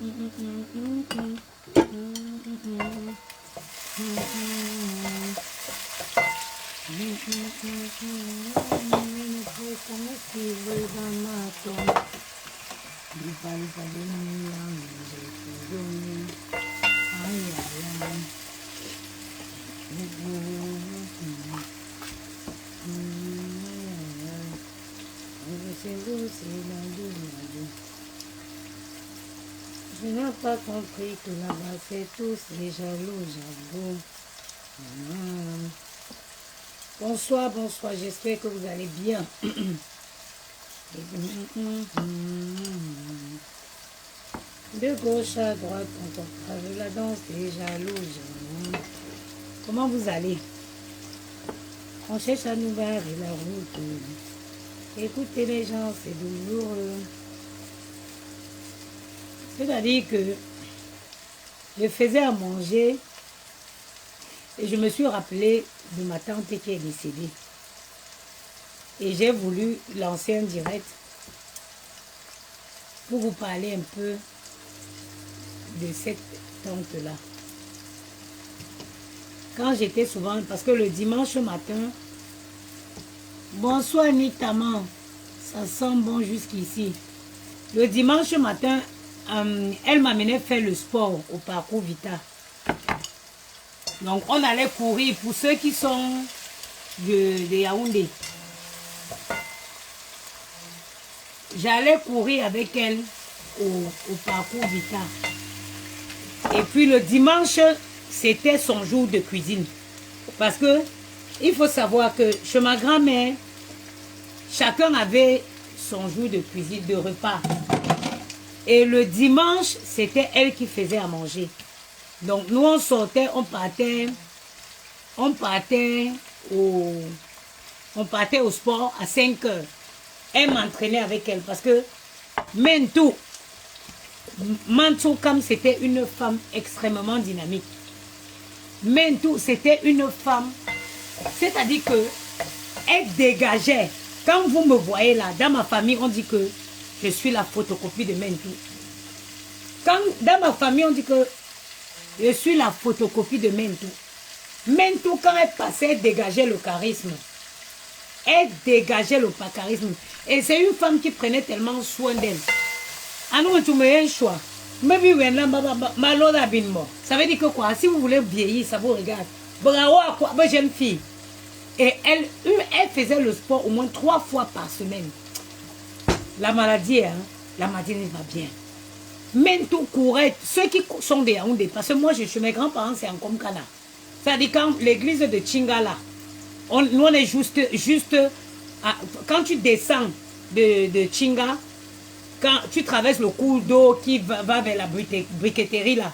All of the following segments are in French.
Je n'ai pas compris que là-bas c'est tous les jaloux, j'avoue. Bonsoir, bonsoir, j'espère que vous allez bien. De gauche à droite, quand on parle de la danse des jaloux, j'avoue. Comment vous allez? On cherche à nous barrer la route. Écoutez les gens, c'est douloureux. C'est-à-dire que je faisais à manger et je me suis rappelé de ma tante qui est décédée. Et j'ai voulu lancer un direct pour vous parler un peu de cette tante-là. Quand j'étais souvent, parce que le dimanche matin, bonsoir Nitaman, ça sent bon jusqu'ici. Le dimanche matin, elle m'amenait faire le sport au parcours Vita. Donc on allait courir pour ceux qui sont de Yaoundé. J'allais courir avec elle au parcours Vita. Et puis le dimanche, c'était son jour de cuisine. Parce que il faut savoir que chez ma grand-mère, chacun avait son jour de cuisine, de repas. Et le dimanche, c'était elle qui faisait à manger. Donc nous on sortait, on partait au sport à 5 heures. Elle m'entraînait avec elle parce que Mantou comme c'était une femme extrêmement dynamique. Mantou, c'était une femme, c'est-à-dire que elle dégageait. Quand vous me voyez là, dans ma famille, on dit que je suis la photocopie de Mantou. Dans ma famille, on dit que je suis la photocopie de Mantou. Mantou, quand elle passait, elle dégageait le charisme. Elle dégageait le charisme. Et c'est une femme qui prenait tellement soin d'elle. Ah non, tu me un choix. Ça veut dire que quoi? Si vous voulez vieillir, ça vous regarde. Bravo à quoi? Jeune fille. Et elle faisait le sport au moins 3 fois par semaine. La maladie n'est pas bien. Même tout courait, ceux qui sont des Yaoundé, parce que moi, chez mes grands-parents, c'est en Komkana. C'est-à-dire quand l'église de Tchingala, nous on est juste quand tu descends de Tchinga, quand tu traverses le cours d'eau qui va vers la briqueterie là,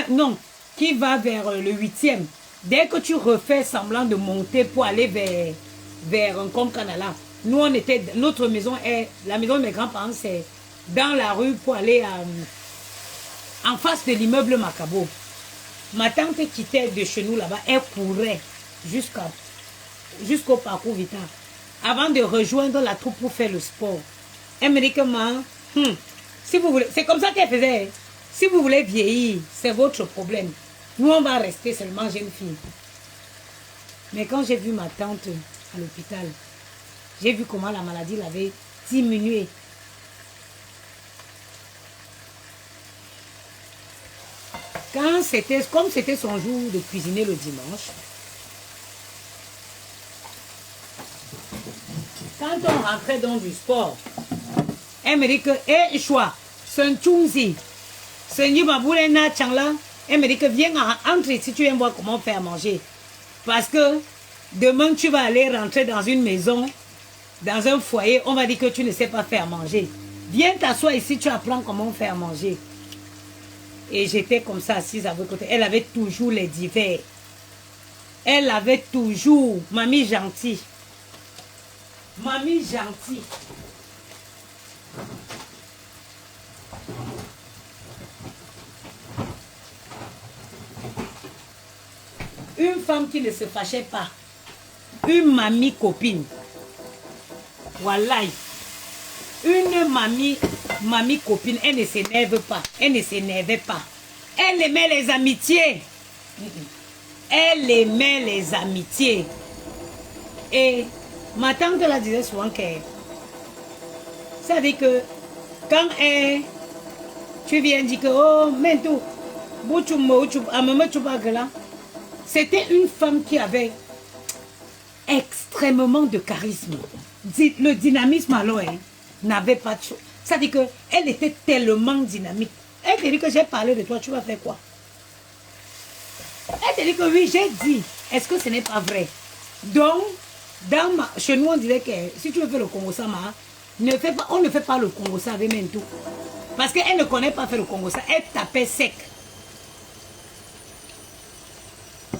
non, qui va vers le 8e, dès que tu refais semblant de monter pour aller vers un Komkana là, nous on était, notre maison est, la maison de mes grands-parents c'est dans la rue pour aller en face de l'immeuble Macabo. Ma tante quittait de chez nous là-bas, elle courait jusqu'au parcours Vita. Avant de rejoindre la troupe pour faire le sport. Elle me dit que si vous voulez, c'est comme ça qu'elle faisait. Si vous voulez vieillir, c'est votre problème. Nous, on va rester seulement jeune fille. Mais quand j'ai vu ma tante à l'hôpital, j'ai vu comment la maladie l'avait diminué. Comme c'était son jour de cuisiner le dimanche, quand on rentrait dans du sport, elle me dit que, choix, c'est un tchounzi, c'est un yubabulena changla, elle me dit que viens entre si tu viens voir comment faire à manger. Parce que demain tu vas aller rentrer dans une maison, dans un foyer, on va dire que tu ne sais pas faire manger. Viens t'asseoir ici, tu apprends comment faire manger. Et j'étais comme ça assise à votre côté. Elle avait toujours les divers. Elle avait toujours, mamie gentille. Mamie gentille. Une femme qui ne se fâchait pas. Une mamie copine. Wallahi. Une mamie copine, elle ne s'énerve pas. Elle ne s'énervait pas. Elle aimait les amitiés. Elle aimait les amitiés. Et ma tante la disait souvent que ça veut dire que quand tu viens dire que oh, mais tout, c'était une femme qui avait extrêmement de charisme. Le dynamisme alors n'avait pas de chose. Ça veut dire qu'elle était tellement dynamique. Elle te dit que j'ai parlé de toi, tu vas faire quoi? Elle te dit que oui, j'ai dit. Est-ce que ce n'est pas vrai? Donc, chez nous, on dirait que si tu veux faire le Congo Sama, on ne fait pas le Congo Sama avec Mentou. Parce qu'elle ne connaît pas faire le Congo Sama. Elle tapait sec.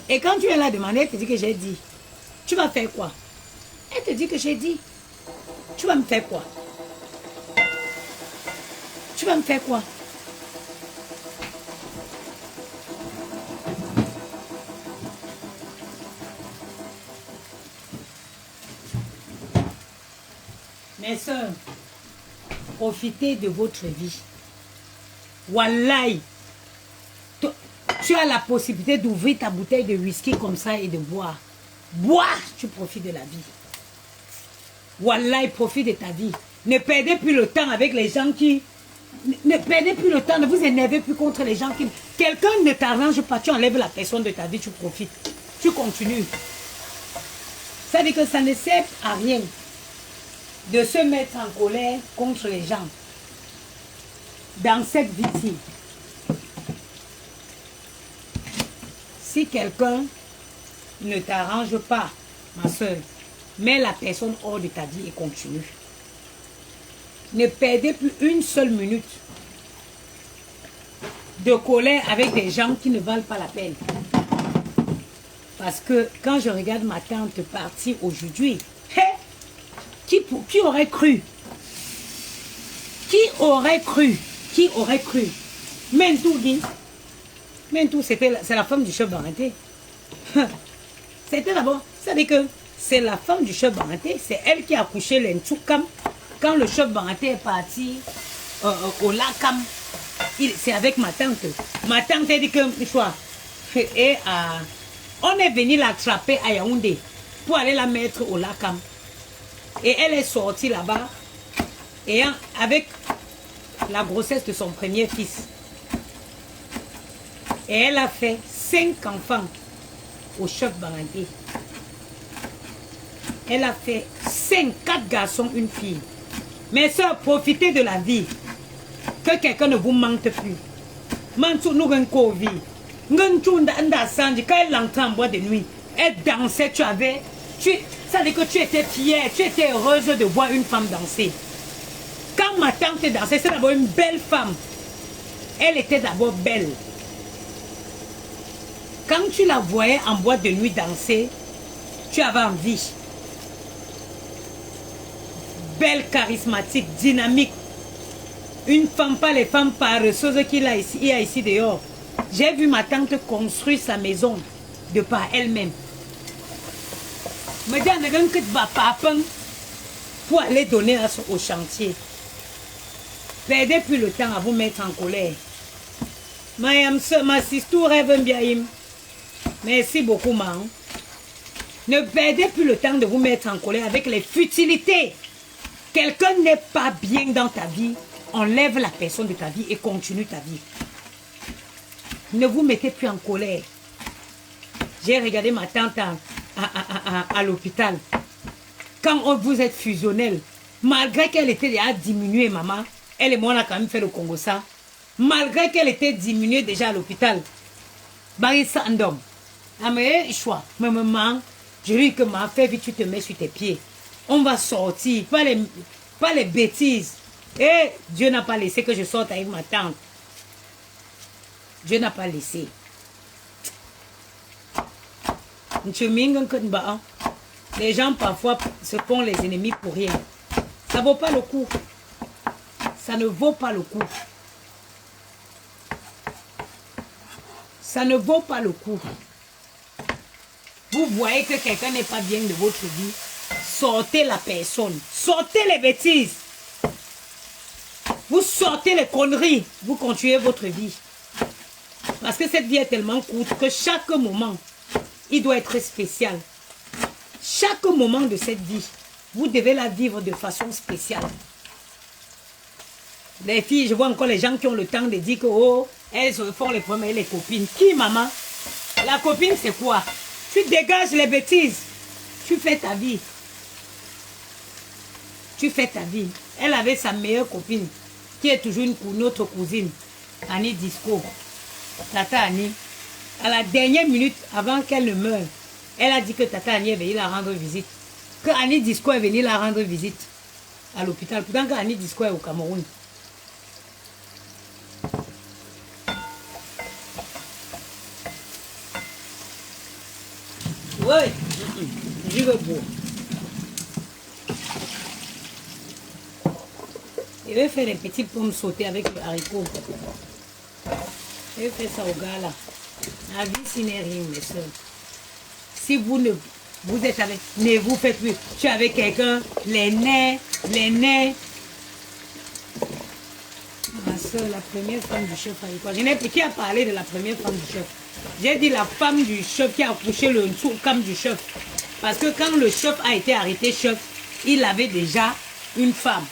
Et quand tu es là demander, elle te dit que j'ai dit. Tu vas faire quoi? Elle te dit que j'ai dit. Tu vas me faire quoi? Tu vas me faire quoi? Mes soeurs, profitez de votre vie. Wallahi, tu as la possibilité d'ouvrir ta bouteille de whisky comme ça et de boire. Boire, tu profites de la vie. Wallahi, profite de ta vie. Ne perdez plus le temps avec les gens qui... Ne perdez plus le temps, ne vous énervez plus contre les gens qui... Quelqu'un ne t'arrange pas, tu enlèves la personne de ta vie, tu profites. Tu continues. Ça veut dire que ça ne sert à rien de se mettre en colère contre les gens dans cette vie-ci. Si quelqu'un ne t'arrange pas, ma soeur, mets la personne hors de ta vie et continue. Ne perdez plus une seule minute de colère avec des gens qui ne valent pas la peine. Parce que quand je regarde ma tante partir aujourd'hui, qui aurait cru? Qui aurait cru? Qui aurait cru? Mentou dit. Mentou, c'est la femme du chef Baranté. C'était d'abord, ça veut dire que c'est la femme du chef Baranté, c'est elle qui a accouché l'Entoukam. Quand le chef Baranté est parti au Lakam, c'est avec ma tante. Ma tante a dit que on est venu l'attraper à Yaoundé pour aller la mettre au Lakam. Et elle est sortie là-bas et avec la grossesse de son premier fils. Et elle a fait 5 enfants au chef Baranté. Elle a fait 4 garçons, une fille. Mes soeurs, profitez de la vie. Que quelqu'un ne vous manque plus. Mantou nous un Covid. Quand elle entrait en boîte de nuit, elle dansait, ça veut dire que tu étais fière, tu étais heureuse de voir une femme danser. Quand ma tante dansait, c'est d'abord une belle femme. Elle était d'abord belle. Quand tu la voyais en boîte de nuit danser, tu avais envie. Belle, charismatique, dynamique. Une femme, pas les femmes paresseuses qu'il a ici, il y a ici dehors. J'ai vu ma tante construire sa maison de par elle-même. Me dit pour aller donner au chantier. Perdez plus le temps à vous mettre en colère. Ma sister rêve bien. Merci beaucoup, maman. Ne perdez plus le temps de vous mettre en colère avec les futilités. Quelqu'un n'est pas bien dans ta vie, enlève la personne de ta vie et continue ta vie. Ne vous mettez plus en colère. J'ai regardé ma tante à l'hôpital. Quand vous êtes fusionnel, malgré qu'elle était déjà diminuée, maman, elle et moi on a quand même fait le Congo ça. Malgré qu'elle était diminuée déjà à l'hôpital, Barissa Andom, choix, maman, je lui dis que ma fille, vite tu te mets sur tes pieds. On va sortir, pas les bêtises. Et Dieu n'a pas laissé que je sorte avec ma tante. Dieu n'a pas laissé. Les gens parfois se font les ennemis pour rien. Ça ne vaut pas le coup. Ça ne vaut pas le coup. Ça ne vaut pas le coup. Vous voyez que quelqu'un n'est pas bien de votre vie. Sortez la personne. Sortez les bêtises. Vous sortez les conneries, vous continuez votre vie. Parce que cette vie est tellement courte que chaque moment, il doit être spécial. Chaque moment de cette vie, vous devez la vivre de façon spéciale. Les filles, je vois encore les gens qui ont le temps de dire que oh, elles font les premières les copines. Qui, maman? La copine, c'est quoi? Tu dégages les bêtises. Tu fais ta vie. Tu fais ta vie. Elle avait sa meilleure copine, qui est toujours une autre cousine, Annie Disco. Tata Annie, à la dernière minute, avant qu'elle ne meure, elle a dit que Tata Annie est venue la rendre visite. Que Annie Disco est venue la rendre visite à l'hôpital. Pourtant que Annie Disco est au Cameroun. Oui, je veux boire. Je vais faire des petites pommes sautées avec le haricot. Je vais faire ça au gars là. La vie, ce n'est rien, mes soeurs. Si vous êtes avec, ne vous faites plus. Je suis avec quelqu'un, les nez. Ma soeur, la première femme du chef haricot. Je n'ai plus qui a parlé de la première femme du chef. J'ai dit la femme du chef qui a accouché le sous-cam du chef. Parce que quand le chef a été arrêté, chef, il avait déjà une femme.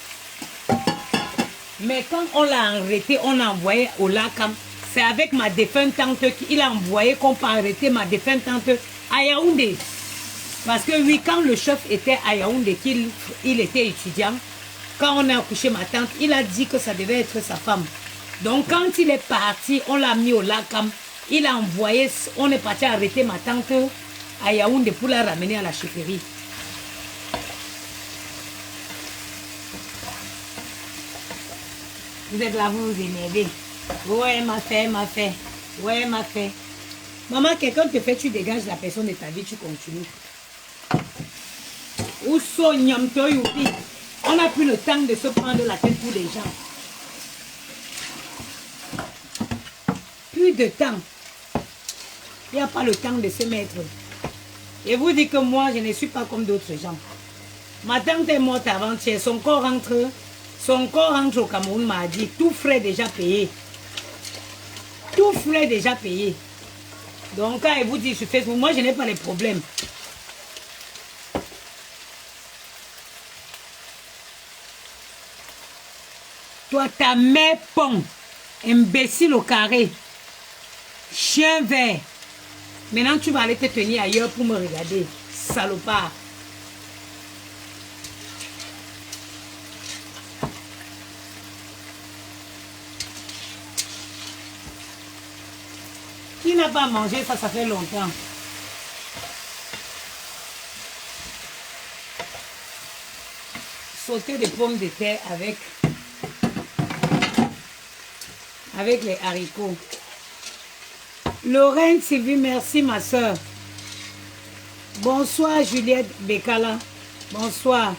Mais quand on l'a arrêté, on l'a envoyé au Lakam. C'est avec ma défunte tante qu'il a envoyé qu'on peut arrêter ma défunte tante à Yaoundé. Parce que oui, quand le chef était à Yaoundé, qu'il était étudiant, quand on a accouché ma tante, il a dit que ça devait être sa femme. Donc quand il est parti, on l'a mis au Lakam. Il a envoyé, on est parti arrêter ma tante à Yaoundé pour la ramener à la chefferie. Vous êtes là, vous vous énervez. Ouais, ma fait. Ouais, ma fait. Maman, quelqu'un te fait, tu dégages la personne de ta vie, tu continues. On n'a plus le temps de se prendre la tête pour les gens. Plus de temps. Il n'y a pas le temps de se mettre. Et vous dites que moi, je ne suis pas comme d'autres gens. Ma tante est morte avant-hier. Son corps rentre au Cameroun, m'a dit. Tout frais déjà payé. Tout frais déjà payé. Donc, quand elle vous dit sur Facebook, moi, je n'ai pas les problèmes. Toi, ta mère pont. Imbécile au carré. Chien vert. Maintenant, tu vas aller te tenir ailleurs pour me regarder. Salopard. Qui n'a pas mangé ça, ça fait longtemps. Sauter des pommes de terre avec les haricots. Lorraine Sylvie, merci ma soeur. Bonsoir Juliette Bekala. Bonsoir.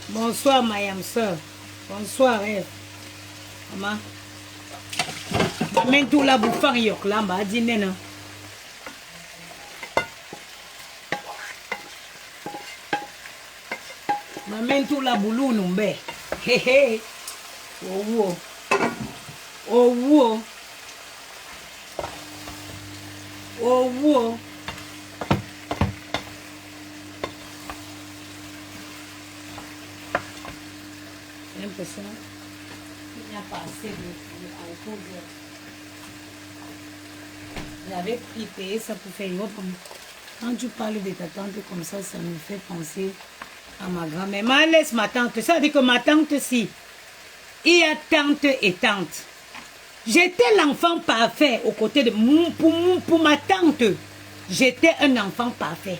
Bonsoir Mayam soeur. Bonsoir Rêve. Maman. Maman tout la bouffant yok là, m'a dit nena. Maman tout la boulou numbe. Hé hé. Oh wow. Oh wow. Oh wow. J'ai l'impression qu'il n'y a pas assez d'alcool. J'avais pris payer ça pour faire une autre. Quand tu parles de ta tante comme ça me fait penser à ma grand-mère. Mais laisse ma tante. Ça veut dire que ma tante, si. Il y a tante et tante. J'étais l'enfant parfait aux côtés de... Pour ma tante, j'étais un enfant parfait.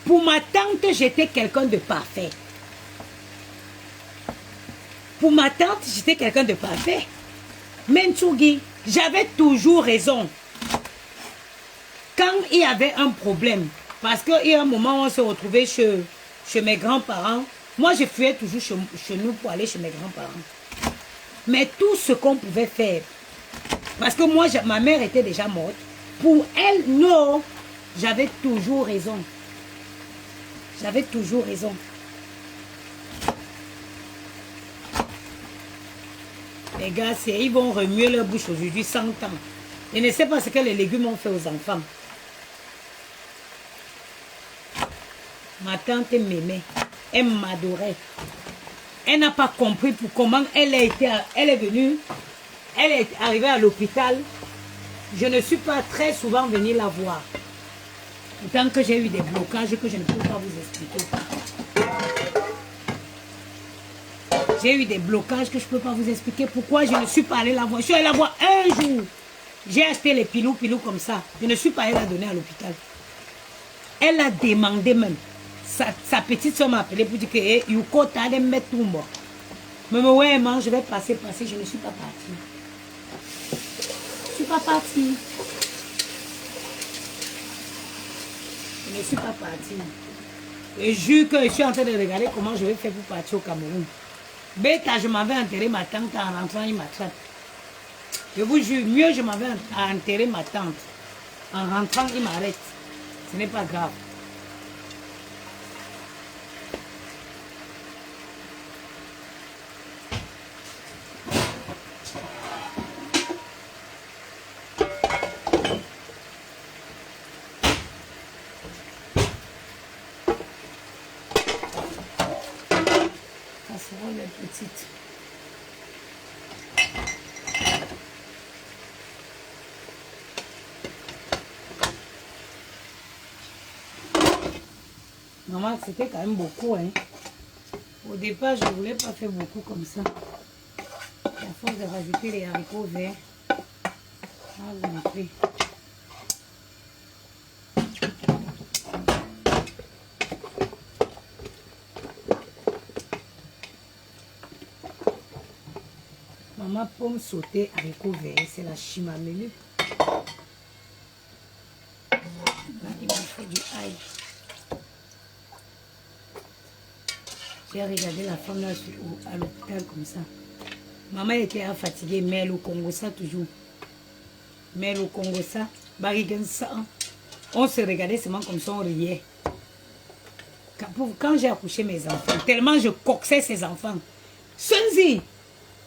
Pour ma tante, j'étais quelqu'un de parfait. Pour ma tante, j'étais quelqu'un de parfait. Mentsugi, j'avais toujours raison. Quand il y avait un problème, parce qu'il y a un moment où on se retrouvait chez mes grands-parents, moi je fuyais toujours chez nous pour aller chez mes grands-parents. Mais tout ce qu'on pouvait faire, parce que moi, ma mère était déjà morte, pour elle, non, j'avais toujours raison. J'avais toujours raison. Les gars, ils vont remuer leur bouche aujourd'hui 100 ans. Je ne sais pas ce que les légumes ont fait aux enfants. Ma tante m'aimait. Elle m'adorait. Elle n'a pas compris pour comment elle est venue. Elle est arrivée à l'hôpital. Je ne suis pas très souvent venue la voir. Tant que j'ai eu des blocages que je ne peux pas vous expliquer. J'ai eu des blocages que je ne peux pas vous expliquer pourquoi je ne suis pas allée la voir. Je suis allée la voir un jour. J'ai acheté les pilous comme ça. Je ne suis pas allée la donner à l'hôpital. Elle a demandé même. Sa petite soeur m'a appelé pour dire que Yuko t'a de mettre tout moi. Mais ouais, maman, je vais passer. Je ne suis pas partie. Je ne suis pas partie. Je ne suis pas partie. Et jure que je suis en train de regarder comment je vais faire pour partir au Cameroun. Bêta, je m'avais enterré ma tante en rentrant, il m'attrape. Je vous jure, mieux je m'avais enterré ma tante. En rentrant, il m'arrête. Ce n'est pas grave. Ça sera les petites. Maman, c'était quand même beaucoup, hein. Au départ, je ne voulais pas faire beaucoup comme ça. À force de rajouter les haricots verts, vous fait. Maman, pomme sautée, haricots verts, c'est la chimamelu. Là, il me faut du ail. J'ai regardé la femme là à l'hôpital comme ça. Maman était fatiguée, mais au Congo, ça toujours. Mais au Congo, ça, on se regardait seulement comme ça, on riait. Quand j'ai accouché mes enfants, tellement je coxais ces enfants. Senzi,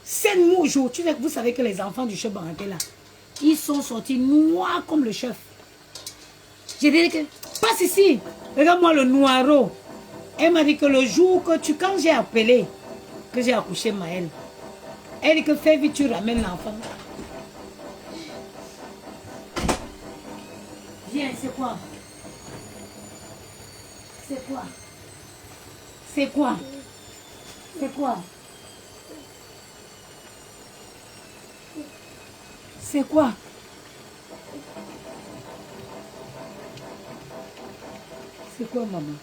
7 jours, vous savez que les enfants du chef Baranté là, ils sont sortis noirs comme le chef. J'ai dit que, passe ici, regarde-moi le noiro. Elle m'a dit que le jour que quand j'ai appelé, que j'ai accouché Maëlle, elle dit que fais vite, tu ramènes l'enfant. Viens, c'est quoi? C'est quoi? C'est quoi? C'est quoi? C'est quoi? C'est quoi, maman?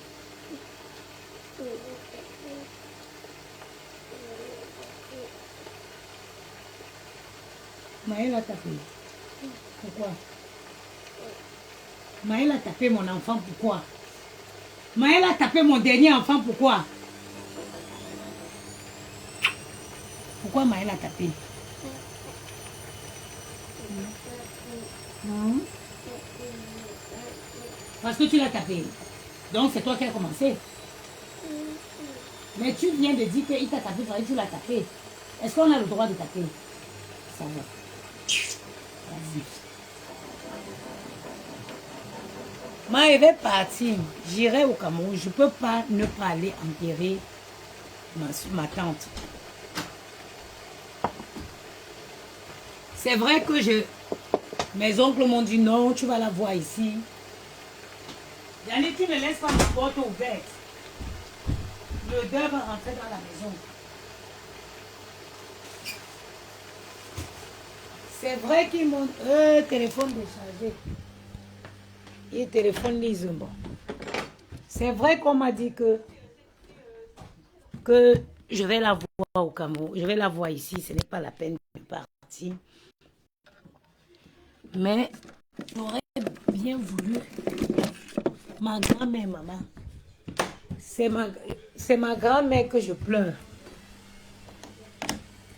Maëlle a tapé. Pourquoi? Maëlle a tapé mon enfant, pourquoi? Maëlle a tapé mon dernier enfant, pourquoi? Pourquoi Maëlle a tapé? Non. Parce que tu l'as tapé. Donc c'est toi qui as commencé. Mais tu viens de dire qu'il t'a tapé, parce que tu l'as tapé. Est-ce qu'on a le droit de taper? Ça va. Vas-y. Moi, je vais partir. J'irai au Cameroun. Je ne peux pas ne pas aller enterrer ma tante. C'est vrai que mes oncles m'ont dit non, tu vas la voir ici. Yannick, tu ne laisses pas ma porte ouverte. Le deuil va rentrer dans la maison. C'est vrai qu'ils m'ont... téléphone déchargé. Et téléphone lisement. C'est vrai qu'on m'a dit que je vais la voir au Cameroun. Je vais la voir ici. Ce n'est pas la peine de partir. Mais j'aurais bien voulu... Ma grand-mère, maman. C'est ma grand-mère que je pleure.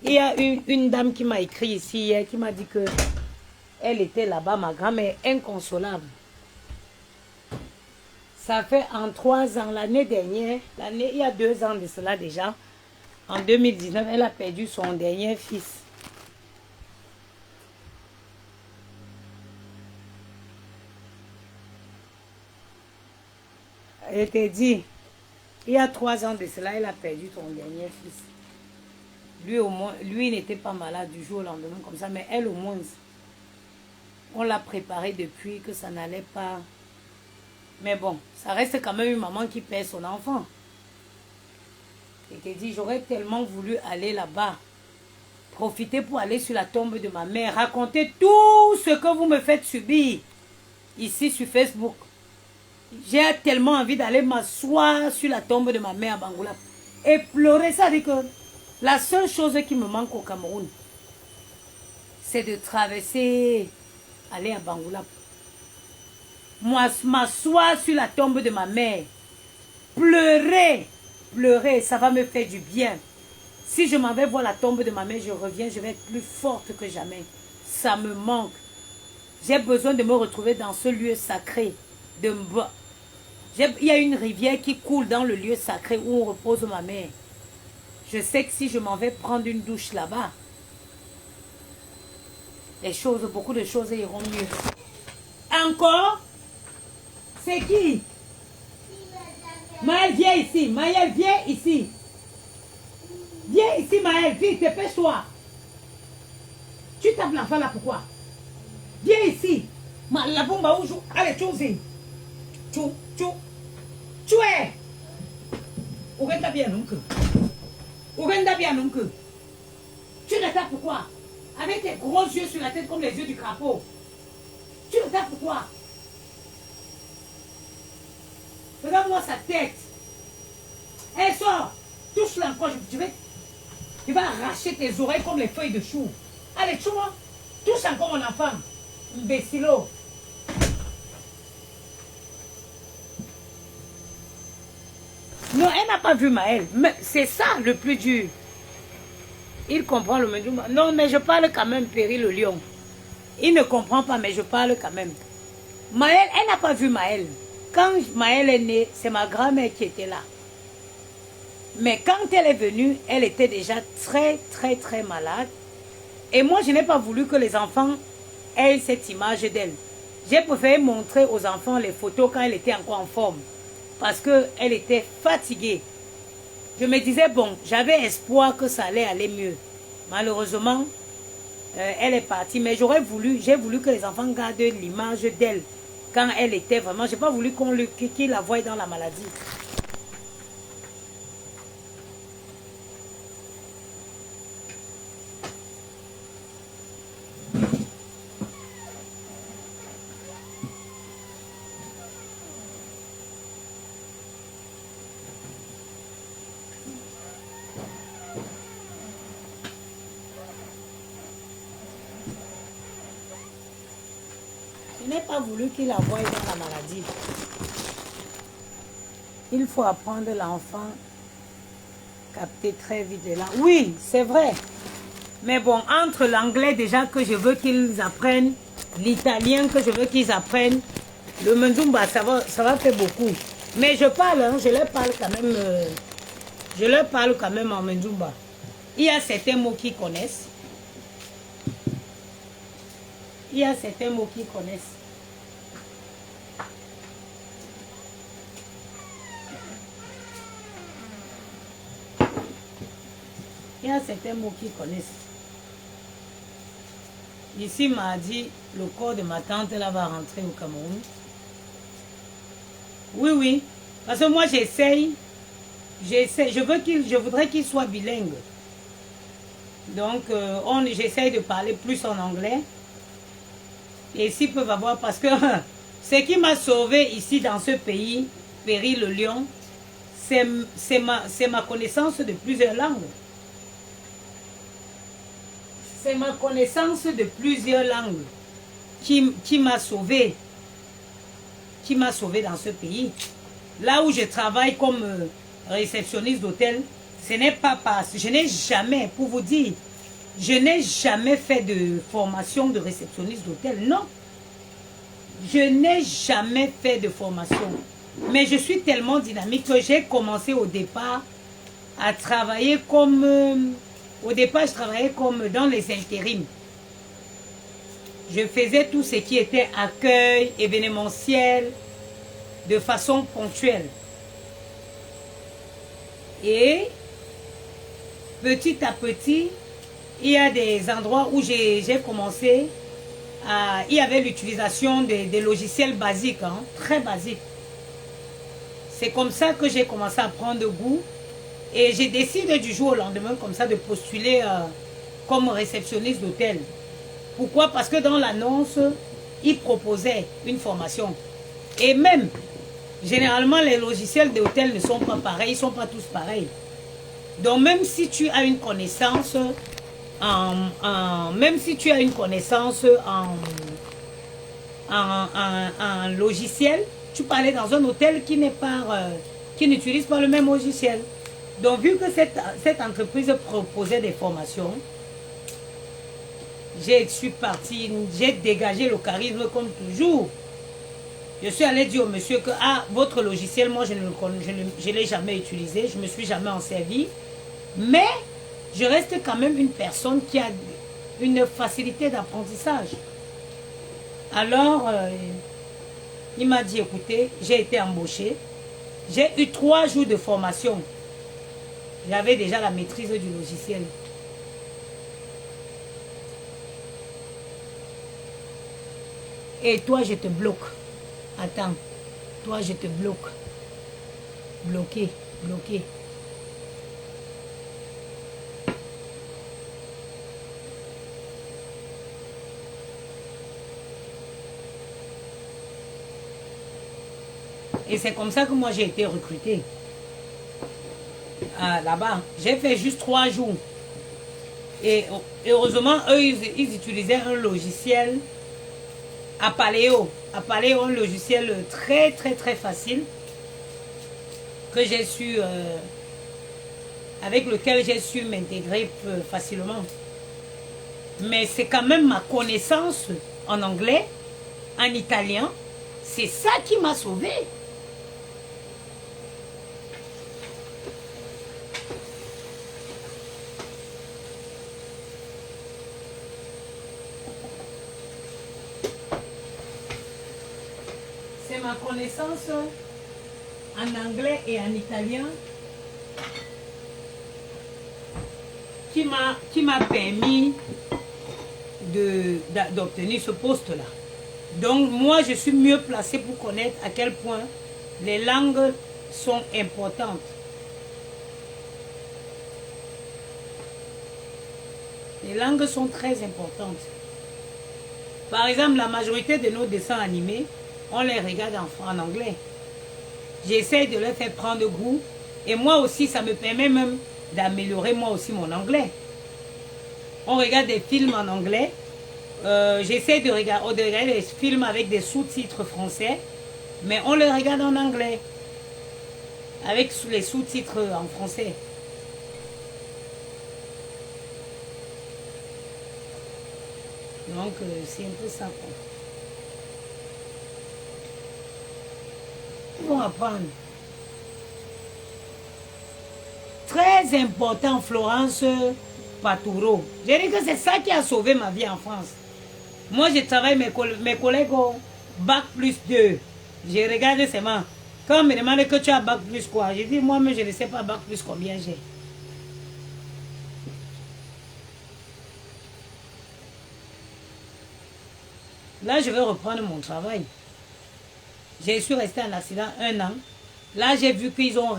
Il y a une dame qui m'a écrit ici hier, qui m'a dit que elle était là-bas, ma grand-mère, inconsolable. Ça fait en 3 ans, l'année dernière, il y a 2 ans de cela déjà, en 2019, elle a perdu son dernier fils. Je t'ai dit, il y a 3 ans de cela, il a perdu ton dernier fils. Lui au moins, lui n'était pas malade du jour au lendemain comme ça, mais elle au moins, on l'a préparé depuis que ça n'allait pas. Mais bon, ça reste quand même une maman qui perd son enfant. Je t'ai dit, j'aurais tellement voulu aller là-bas, profiter pour aller sur la tombe de ma mère, raconter tout ce que vous me faites subir ici sur Facebook. J'ai tellement envie d'aller m'asseoir sur la tombe de ma mère à Bangoulap et pleurer. Ça dit que la seule chose qui me manque au Cameroun, c'est de traverser, aller à Bangoulap. Moi, m'asseoir sur la tombe de ma mère, pleurer, pleurer, ça va me faire du bien. Si je m'en vais voir la tombe de ma mère, je reviens, je vais être plus forte que jamais. Ça me manque. J'ai besoin de me retrouver dans ce lieu sacré. Il y a une rivière qui coule dans le lieu sacré où on repose ma mère. Je sais que si je m'en vais prendre une douche là-bas, beaucoup de choses iront mieux. Encore? C'est qui? Maël, viens ici. Maël, viens ici. Viens ici, Maël. Vite, dépêche-toi. Tu tapes l'enfant là, pourquoi? Viens ici. La bombe où joue. Allez, tu es. Ougenda bien donc. Ougenda bien donc. Tu le tapes pourquoi? Avec tes gros yeux sur la tête comme les yeux du crapaud. Tu le tapes pourquoi? Regarde-moi sa tête. Elle sort. Touche-la encore. Je vais arracher tes oreilles comme les feuilles de chou. Allez, touche-moi. Touche encore mon enfant. Imbécilo. Non, elle n'a pas vu Maël. C'est ça le plus dur. Il comprend le Mandjoumba. Non, mais je parle quand même, Péri le lion. Il ne comprend pas, mais je parle quand même. Maël, elle n'a pas vu Maël. Quand Maël est née, c'est ma grand-mère qui était là. Mais quand elle est venue, elle était déjà très, très, très malade. Et moi, je n'ai pas voulu que les enfants aient cette image d'elle. J'ai préféré montrer aux enfants les photos quand elle était encore en forme. Parce qu'elle était fatiguée. Je me disais, bon, j'avais espoir que ça allait aller mieux. Malheureusement, elle est partie. Mais j'ai voulu que les enfants gardent l'image d'elle quand elle était vraiment. J'ai pas voulu qu'ils la voient dans la maladie. Je n'ai pas voulu qu'il la voie dans la maladie. Il faut apprendre l'enfant, capter très vite de là. Oui, c'est vrai. Mais bon, entre l'anglais déjà que je veux qu'ils apprennent, l'italien que je veux qu'ils apprennent, le Mandjoumba, ça va faire beaucoup. Mais je parle, hein, je leur parle quand même en Mandjoumba. Il y a certains mots qu'ils connaissent. Il y a certains mots qu'ils connaissent. Il y a certains mots qu'ils connaissent. Ici, m'a dit, le corps de ma tante, là, va rentrer au Cameroun. Oui, oui. Parce que moi, j'essaye. Je voudrais qu'il soit bilingue. Donc, j'essaye de parler plus en anglais. Et s'ils peuvent avoir, parce que ce qui m'a sauvé ici dans ce pays, Péri le lion, c'est ma connaissance de plusieurs langues. C'est ma connaissance de plusieurs langues qui m'a sauvé. Qui m'a sauvé dans ce pays. Là où je travaille comme réceptionniste d'hôtel, ce n'est pas parce... Je n'ai jamais, pour vous dire, je n'ai jamais fait de formation de réceptionniste d'hôtel. Non. Je n'ai jamais fait de formation. Mais je suis tellement dynamique que j'ai commencé au départ à travailler comme... au départ, je travaillais comme dans les intérims. Je faisais tout ce qui était accueil, événementiel. de façon ponctuelle. Et petit à petit, il y a des endroits où j'ai commencé à... Il y avait l'utilisation des logiciels basiques, hein, très basiques. C'est comme ça que j'ai commencé à prendre goût. Et j'ai décidé du jour au lendemain comme ça de postuler comme réceptionniste d'hôtel. Pourquoi? Parce que dans l'annonce, ils proposaient une formation. Et même, généralement, les logiciels d'hôtel ne sont pas pareils, ils ne sont pas tous pareils. Donc, même si tu as une connaissance en logiciel, tu peux aller dans un hôtel qui n'utilise pas le même logiciel. Donc, vu que cette entreprise proposait des formations, je suis partie, j'ai dégagé le charisme comme toujours. Je suis allée dire au monsieur que votre logiciel, moi je ne l'ai jamais utilisé, je ne me suis jamais en servi, mais je reste quand même une personne qui a une facilité d'apprentissage. Alors, il m'a dit, écoutez, j'ai été embauchée, j'ai eu 3 jours de formation. J'avais déjà la maîtrise du logiciel. Et toi, je te bloque. Attends. Toi, je te bloque. Bloqué, bloqué. Et c'est comme ça que moi, j'ai été recrutée. Là-bas. J'ai fait juste 3 jours. Et heureusement, eux, ils utilisaient un logiciel Apaleo. Apaleo, un logiciel très, très, très facile que j'ai su, avec lequel j'ai su m'intégrer facilement. Mais c'est quand même ma connaissance en anglais, en italien. C'est ça qui m'a sauvée. C'est ma connaissance en anglais et en italien qui m'a permis d'obtenir ce poste-là. Donc moi, je suis mieux placée pour connaître à quel point les langues sont importantes. Les langues sont très importantes. Par exemple, la majorité de nos dessins animés, on les regarde en anglais. J'essaie de leur faire prendre goût. Et moi aussi, ça me permet même d'améliorer moi aussi mon anglais. On regarde des films en anglais. J'essaie de regarder des films avec des sous-titres français. Mais on les regarde en anglais. Avec les sous-titres en français. Donc, c'est un peu ça. Ils vont apprendre. Très important, Florence Patouro. Je dis que c'est ça qui a sauvé ma vie en France. Moi, je travaille mes collègues au bac plus 2. Je regarde seulement. Quand on me demande que tu as bac plus quoi, je dis moi-même, je ne sais pas bac plus combien j'ai. Là, je vais reprendre mon travail. J'ai su rester en accident 1 an. Là, j'ai vu qu'ils ont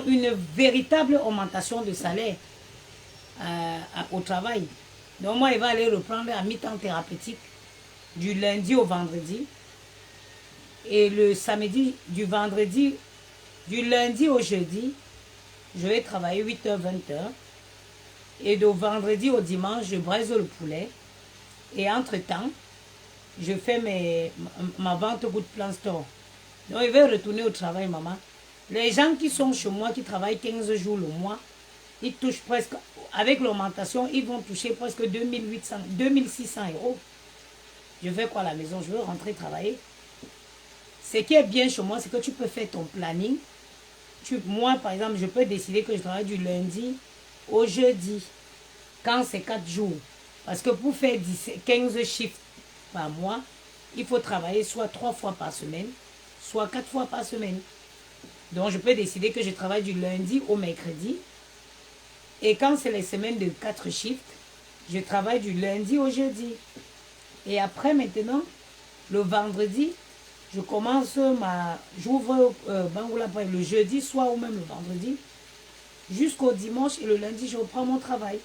une véritable augmentation de salaire au travail. Donc moi, il va aller reprendre à mi-temps thérapeutique du lundi au vendredi. Et le samedi, du lundi au jeudi, je vais travailler 8h, 20h. Et de vendredi au dimanche, je braise le poulet. Et entre-temps, je fais ma vente Good Plan Store. Donc, je vais retourner au travail, maman. Les gens qui sont chez moi, qui travaillent 15 jours le mois, ils touchent presque, avec l'augmentation, ils vont toucher presque 2600 euros. Je fais quoi à la maison? Je veux rentrer travailler. Ce qui est bien chez moi, c'est que tu peux faire ton planning. Moi, par exemple, je peux décider que je travaille du lundi au jeudi, quand c'est 4 jours. Parce que pour faire 15 chiffres par mois, il faut travailler soit 3 fois par semaine, soit 4 fois par semaine. Donc, je peux décider que je travaille du lundi au mercredi. Et quand c'est les semaines de 4 shifts, je travaille du lundi au jeudi. Et après, maintenant, le vendredi, je commence j'ouvre Bangoula le jeudi soir ou même le vendredi, jusqu'au dimanche et le lundi, je reprends mon travail.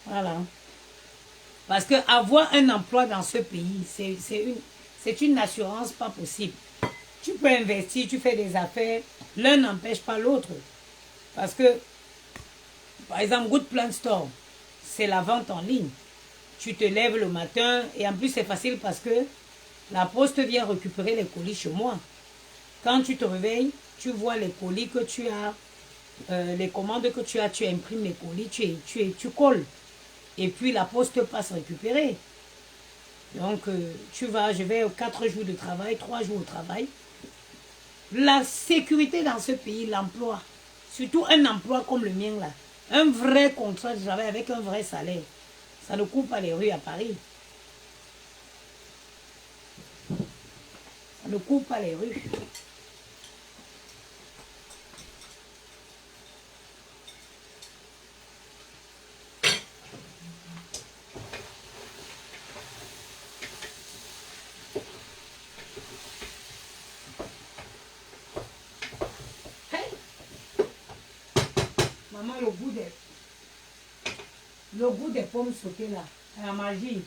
Voilà. Parce que avoir un emploi dans ce pays, c'est une assurance pas possible. Tu peux investir, tu fais des affaires, l'un n'empêche pas l'autre. Parce que, par exemple, Good Plant Store, c'est la vente en ligne. Tu te lèves le matin et en plus c'est facile parce que la poste vient récupérer les colis chez moi. Quand tu te réveilles, tu vois les colis que tu as, les commandes que tu as, tu imprimes les colis, tu colles. Et puis la poste passe récupérer. Donc je vais 4 jours de travail, 3 jours de travail. La sécurité dans ce pays, l'emploi, surtout un emploi comme le mien là, un vrai contrat de travail avec un vrai salaire, ça ne court pas les rues à Paris. Ça ne court pas les rues. Maman, le goût des pommes sautées là, la magie.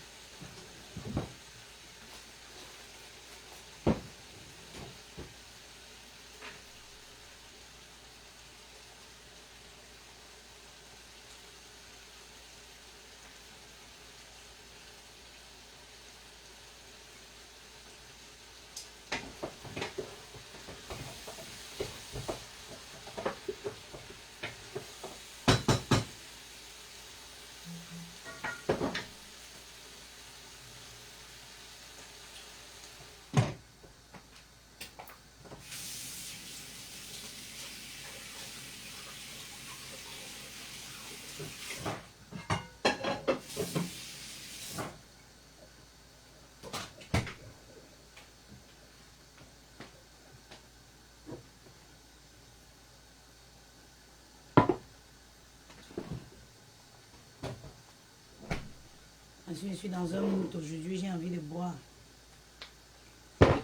Je suis dans un mood aujourd'hui, j'ai envie de boire.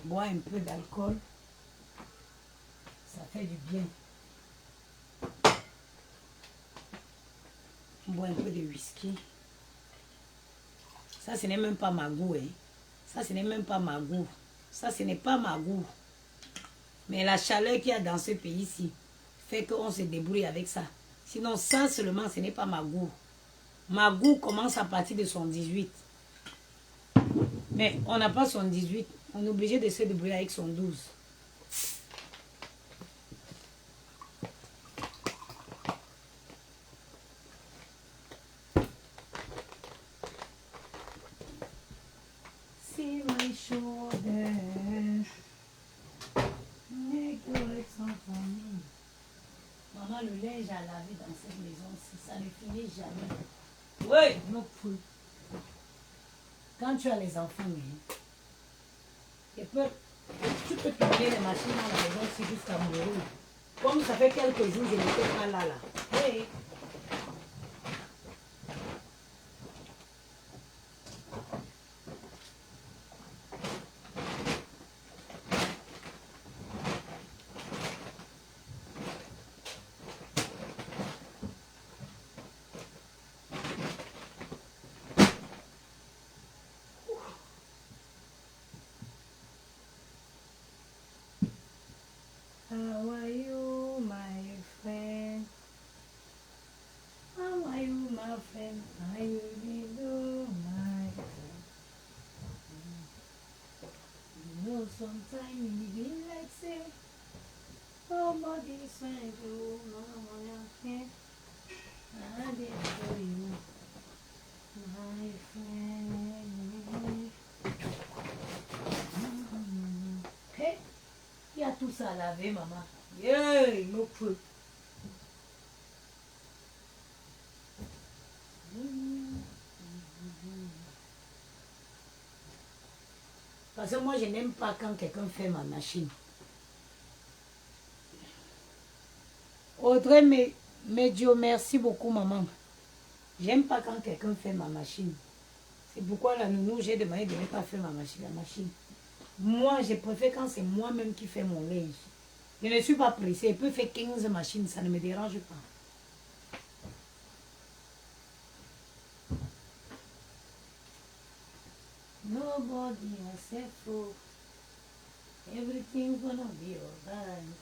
Boire un peu d'alcool, ça fait du bien. Boire un peu de whisky. Ça, ce n'est même pas ma goût. Hein. Ça, ce n'est même pas ma goût. Ça, ce n'est pas ma goût. Mais la chaleur qu'il y a dans ce pays-ci fait qu'on se débrouille avec ça. Sinon, ça seulement, ce n'est pas ma goût. Ma goût commence à partir de son 18. Mais on n'a pas son 18. On est obligé de se débrouiller avec son 12. See my shoulder. Maman, le linge à laver dans cette maison-ci, ça ne finit jamais. Oui, nos poules. Quand tu as les enfants, tu peux tourner les machines dans la maison ici jusqu'à mourir. Comme ça fait quelques jours, je n'étais pas là. Oui. How are you, my friend? How are you, my friend? How you do, my friend? You know, sometimes you be like say, nobody's trying to know my I did for you, my friend. Hey, il y a tout ça à laver, maman. Yeah, il me peut. Parce que moi, je n'aime pas quand quelqu'un fait ma machine. Audrey Médio, merci beaucoup, maman. J'aime pas quand quelqu'un fait ma machine. C'est pourquoi la nounou, j'ai demandé de ne pas faire ma machine. Moi, je préfère quand c'est moi-même qui fais mon linge. Je ne suis pas pressée. Elle peut faire 15 machines, ça ne me dérange pas. Nobody has for everything gonna be alright.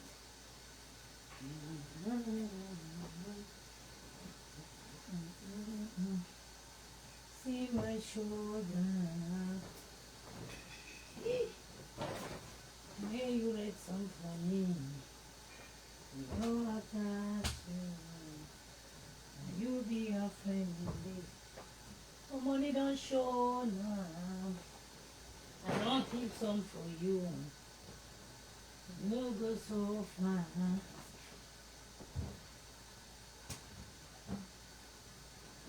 See my shoulder. May you read some for me? You know I got you. You be a friend with me. Oh, money don't show now. I don't keep some for you. You go so far.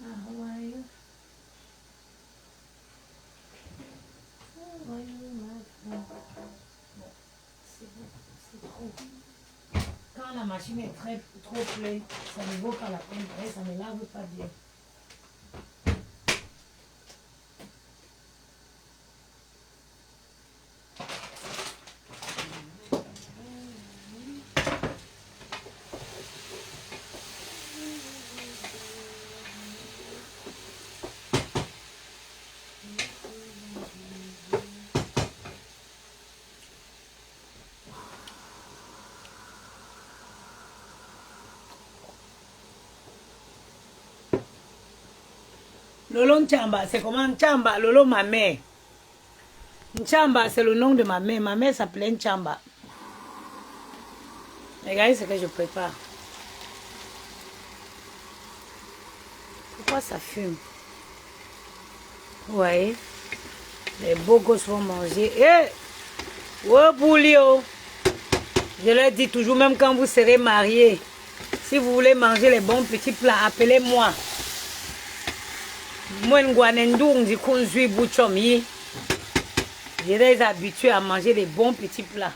How are you? How are you, my friend? C'est trop. Quand la machine est trop pleine, ça ne vaut pas la peine. Ça ne lave pas bien. Lolo Nchamba, c'est comment Nchamba? Lolo, ma mère. Nchamba, c'est le nom de ma mère. Ma mère s'appelait Nchamba. Regardez ce que je prépare. Pourquoi ça fume? Vous voyez? Les beaux gosses vont manger. Eh! Oh, boulio! Je leur dis toujours, même quand vous serez mariés, si vous voulez manger les bons petits plats, appelez-moi. Je les habitué à manger les bons petits plats.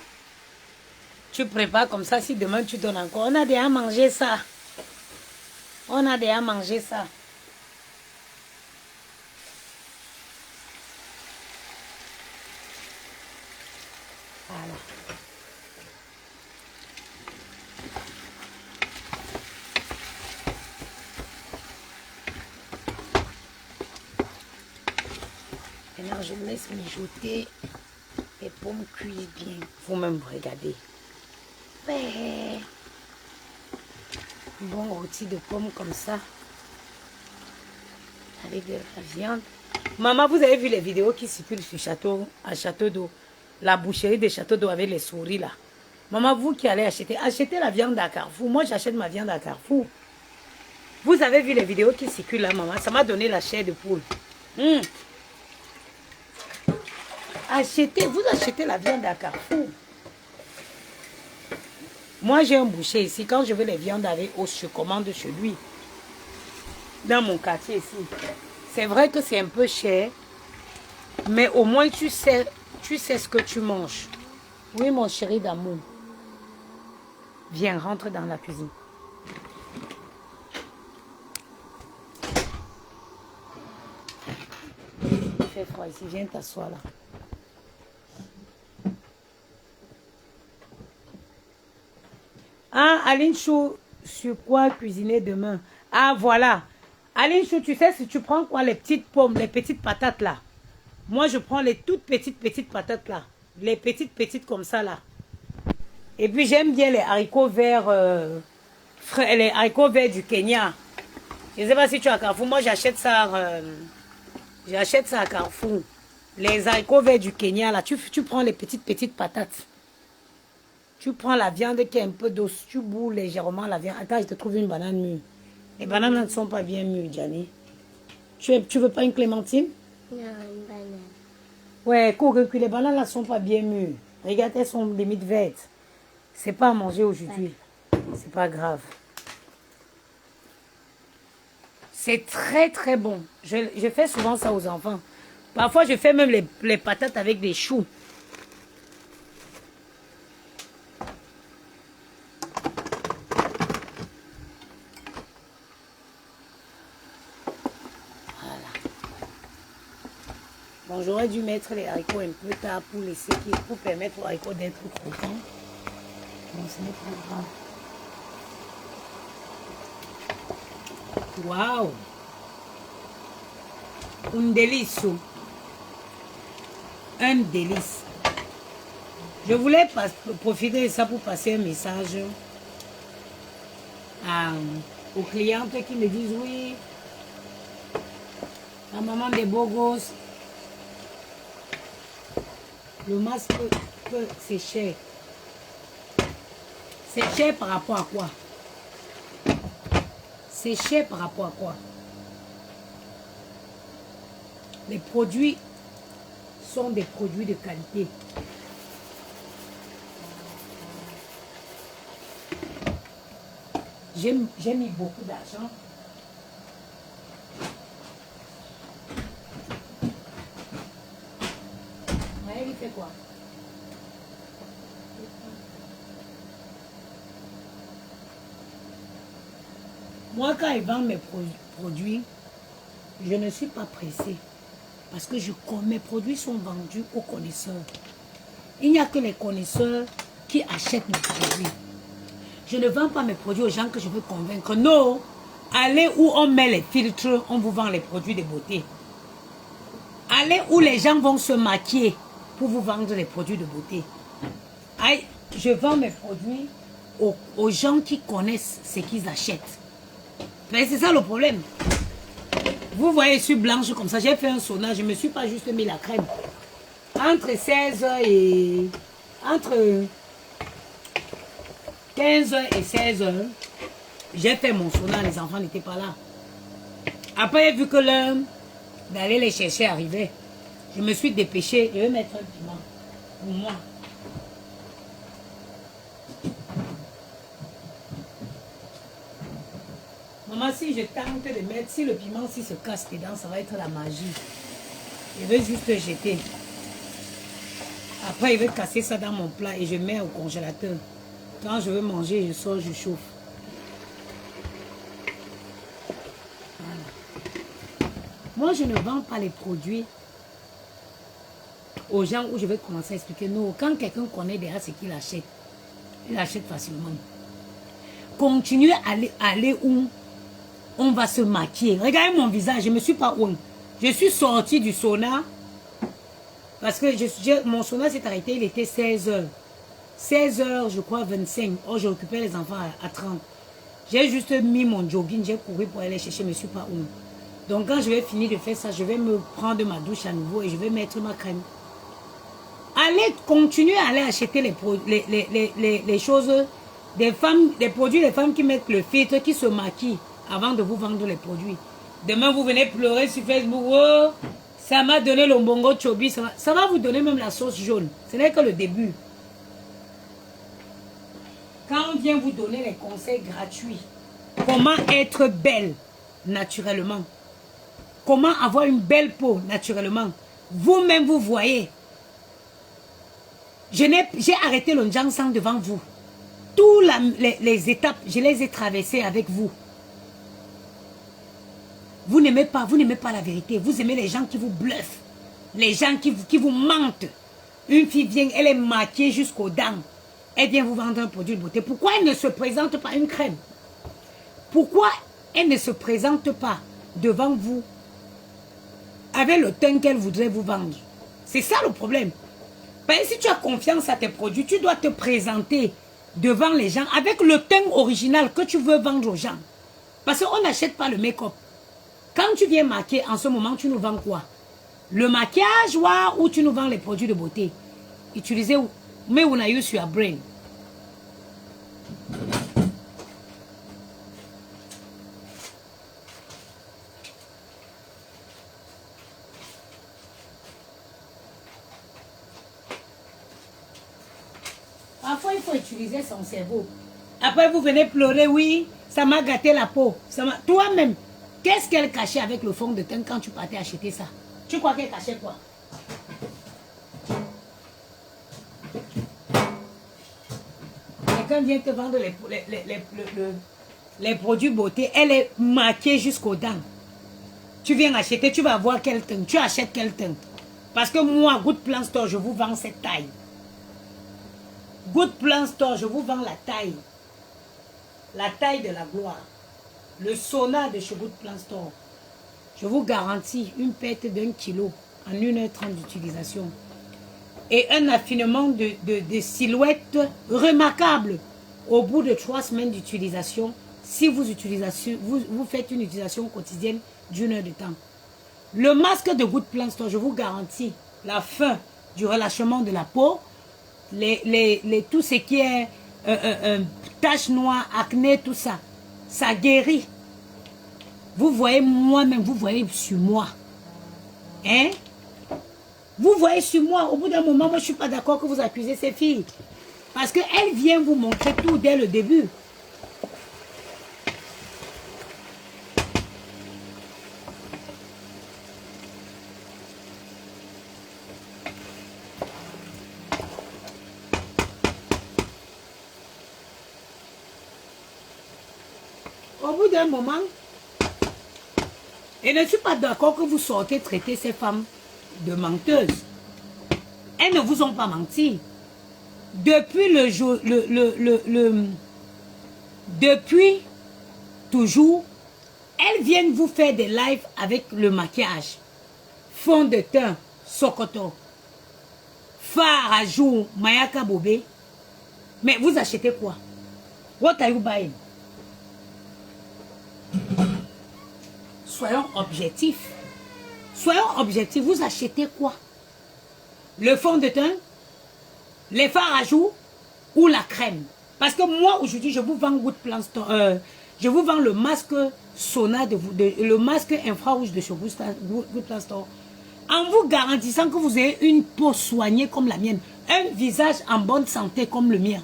Tu prépares comme ça, si demain tu donnes encore. On a déjà mangé ça. On a déjà mangé ça. Voilà. Maintenant, je laisse mijoter. Les pommes cuisent bien. Vous-même, regardez. Ouais. Bon rôti de pommes comme ça. Avec de la viande. Maman, vous avez vu les vidéos qui circulent sur Château, à Château d'Eau. La boucherie de Château d'Eau avec les souris là. Maman, vous qui allez achetez la viande à Carrefour. Moi, j'achète ma viande à Carrefour. Vous avez vu les vidéos qui circulent là, maman. Ça m'a donné la chair de poule. Vous achetez la viande à Carrefour. Moi, j'ai un boucher ici. Quand je veux les viandes avec os, je commande chez lui. Dans mon quartier ici. C'est vrai que c'est un peu cher. Mais au moins, tu sais ce que tu manges. Oui, mon chéri d'amour. Viens, rentre dans la cuisine. Il fait froid ici. Viens t'asseoir là. Ah, Aline Chou, sur quoi cuisiner demain? Ah, voilà. Aline Chou, tu sais, si tu prends quoi, les petites pommes, les petites patates là. Moi, je prends les toutes petites patates là. Les petites comme ça là. Et puis, j'aime bien les haricots verts, les haricots verts du Kenya. Je ne sais pas si tu as à Carrefour. Moi, j'achète ça à Carrefour. Les haricots verts du Kenya là. Tu prends les petites patates. Tu prends la viande qui est un peu d'os, tu boules légèrement la viande. Attends, je te trouve une banane mûre. Les bananes ne sont pas bien mûres, Gianni. Tu veux pas une clémentine? Non, une banane. Ouais, les bananes ne sont pas bien mûres. Regarde, elles sont limite vertes. C'est pas à manger aujourd'hui. C'est pas grave. C'est très très bon. Je fais souvent ça aux enfants. Parfois, je fais même les patates avec des choux. Bon, j'aurais dû mettre les haricots un peu tard pour permettre aux haricots d'être croquants. Bon, ce n'est pas grave. Waouh! Un délice. Un délice. Je voulais profiter de ça pour passer un message aux clientes qui me disent oui, la maman des beaux gosses, le masque, c'est cher. C'est cher par rapport à quoi? C'est cher par rapport à quoi? Les produits sont des produits de qualité. J'ai mis beaucoup d'argent. Ouais, il fait quoi? Moi, quand ils vendent mes produits, je ne suis pas pressée. Parce que mes produits sont vendus aux connaisseurs. Il n'y a que les connaisseurs qui achètent mes produits. Je ne vends pas mes produits aux gens que je veux convaincre. Non, allez où on met les filtres, on vous vend les produits de beauté. Allez où les gens vont se maquiller pour vous vendre les produits de beauté. Aïe, je vends mes produits aux gens qui connaissent ce qu'ils achètent. C'est ça le problème. Vous voyez, je suis blanche comme ça. J'ai fait un sauna. Je ne me suis pas juste mis la crème. Entre 16h et... Entre 15h et 16h, j'ai fait mon sauna. Les enfants n'étaient pas là. Après, vu que l'heure d'aller les chercher arrivait, je me suis dépêchée. Je vais mettre un piment pour moi. Maman, si je tente de mettre, si le piment se casse dedans, ça va être la magie. Je vais juste jeter. Après, je vais casser ça dans mon plat et je mets au congélateur. Quand je veux manger, je sors, je chauffe. Voilà. Moi, je ne vends pas les produits aux gens où je vais commencer à expliquer. Non, quand quelqu'un connaît déjà ce qu'il achète, il achète facilement. Continuez à aller où on va se maquiller. Regardez mon visage, je ne me suis pas honte. Je suis sortie du sauna parce que mon sauna s'est arrêté, il était 16h. 16h, je crois, 25. Oh, j'ai occupé les enfants à 30. J'ai juste mis mon jogging, j'ai couru pour aller chercher, je ne me suis pas honte. Donc, quand je vais finir de faire ça, je vais me prendre ma douche à nouveau et je vais mettre ma crème. Allez, continuez à aller acheter les choses, des produits, les femmes qui mettent le filtre, qui se maquillent avant de vous vendre les produits. Demain, vous venez pleurer sur Facebook. Oh, ça m'a donné le bongo chobi. Ça va vous donner même la sauce jaune. Ce n'est que le début. Quand on vient vous donner les conseils gratuits, comment être belle naturellement, comment avoir une belle peau naturellement, vous-même vous voyez. J'ai arrêté le Njangsang devant vous. Toutes les étapes, je les ai traversées avec vous. Vous n'aimez pas la vérité. Vous aimez les gens qui vous bluffent. Les gens qui vous mentent. Une fille vient, elle est maquillée jusqu'aux dents. Elle vient vous vendre un produit de beauté. Pourquoi elle ne se présente pas une crème? Pourquoi elle ne se présente pas devant vous avec le teint qu'elle voudrait vous vendre? C'est ça le problème. Parce que si tu as confiance à tes produits, tu dois te présenter devant les gens avec le teint original que tu veux vendre aux gens. Parce qu'on n'achète pas le make-up. Quand tu viens maquiller, en ce moment, tu nous vends quoi? Le maquillage ou tu nous vends les produits de beauté? Utilisez mais on a use your brain. Parfois, il faut utiliser son cerveau. Après, vous venez pleurer, oui, ça m'a gâté la peau. Toi-même, qu'est-ce qu'elle cachait avec le fond de teint quand tu partais acheter ça? Tu crois qu'elle cachait quoi? Quelqu'un vient te vendre les produits beauté, elle est maquillée jusqu'aux dents. Tu viens acheter, tu vas voir quel teint. Tu achètes quel teint. Parce que moi, Good Plan Store, je vous vends cette taille. Good Plan Store, je vous vends la taille. La taille de la gloire. Le sauna de chez Good Plan Store. Je vous garantis une perte d'1 kilo en 1h30 d'utilisation. Et un affinement de silhouettes remarquable au bout de 3 semaines d'utilisation. Si vous faites une utilisation quotidienne d'1 heure de temps. Le masque de Good Plan Store, je vous garantis la fin du relâchement de la peau, tout ce qui est taches noires, acné, tout ça, ça guérit. Vous voyez moi-même, vous voyez sur moi. Hein? Vous voyez sur moi, au bout d'un moment, moi je ne suis pas d'accord que vous accusez ces filles. Parce qu'elles viennent vous montrer tout dès le début. Au bout d'un moment, et je ne suis pas d'accord que vous sortez traiter ces femmes de menteuses. Elles ne vous ont pas menti. Depuis le jour, depuis toujours, elles viennent vous faire des lives avec le maquillage, fond de teint, Sokoto, fard à jour, Mayaka Bobé. Mais vous achetez quoi? What are you buying? Soyons objectifs. Soyons objectifs. Vous achetez quoi? Le fond de teint, les fards à joues ou la crème? Parce que moi, aujourd'hui, je vous vends Good Plan Store. Je vous vends le masque sauna, le masque infrarouge de chez Good Plan Store. En vous garantissant que vous avez une peau soignée comme la mienne. Un visage en bonne santé comme le mien.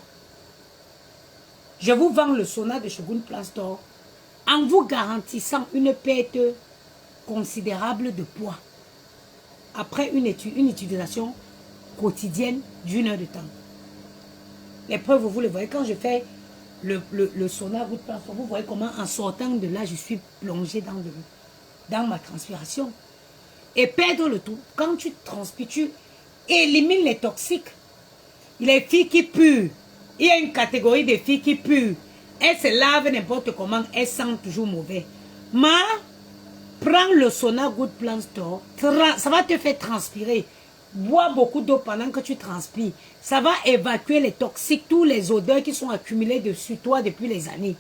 Je vous vends le sauna de chez Good Plan Store. En vous garantissant une perte considérable de poids. Après une utilisation quotidienne d'1 heure de temps. Les preuves, vous les voyez. Quand je fais le sauna, vous voyez comment en sortant de là, je suis plongée dans ma transpiration. Et perdre le tout. Quand tu transpires, tu élimines les toxiques. Les filles qui puent. Il y a une catégorie de filles qui puent. Elles se lavent n'importe comment, elles sentent toujours mauvais. Mais, prends le sauna Good Plan Store, ça va te faire transpirer. Bois beaucoup d'eau pendant que tu transpires. Ça va évacuer les toxiques, tous les odeurs qui sont accumulées dessus toi depuis les années.